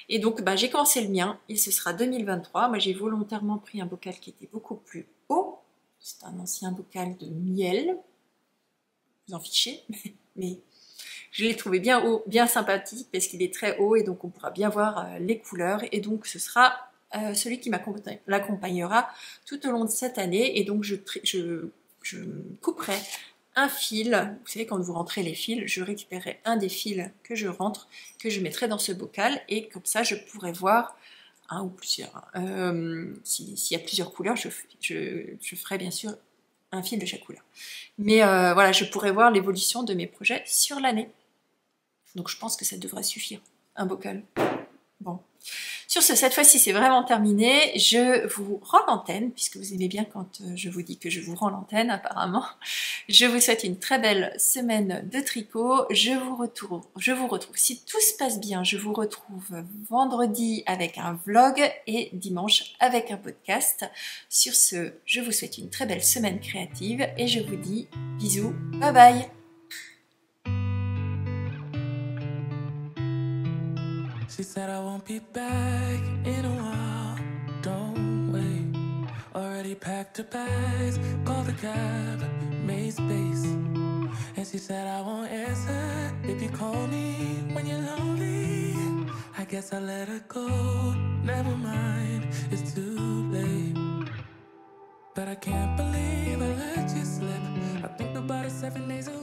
Et donc, j'ai commencé le mien, et ce sera 2023. Moi, j'ai volontairement pris un bocal qui était beaucoup plus haut. C'est un ancien bocal de miel. Vous en fichez, mais je l'ai trouvé bien haut, bien sympathique, parce qu'il est très haut, et donc on pourra bien voir les couleurs. Et donc, ce sera celui qui l'accompagnera tout au long de cette année. Et donc, je couperai un fil, vous savez quand vous rentrez les fils, je récupérerai un des fils que je rentre, que je mettrai dans ce bocal et comme ça je pourrai voir un ou plusieurs. S'il y a plusieurs couleurs, je ferai bien sûr un fil de chaque couleur. Mais voilà, je pourrai voir l'évolution de mes projets sur l'année. Donc je pense que ça devrait suffire, un bocal. Bon. Sur ce, cette fois-ci, c'est vraiment terminé. Je vous rends l'antenne, puisque vous aimez bien quand je vous dis que je vous rends l'antenne, apparemment. Je vous souhaite une très belle semaine de tricot. Je vous retrouve, si tout se passe bien, je vous retrouve vendredi avec un vlog et dimanche avec un podcast. Sur ce, je vous souhaite une très belle semaine créative et je vous dis bisous, bye bye! She said I won't be back in a while, don't wait. Already packed her bags, called the cab, made space. And she said I won't answer if you call me when you're lonely. I guess I let her go, never mind, it's too late. But I can't believe I let you slip. I think about it 7 days a week.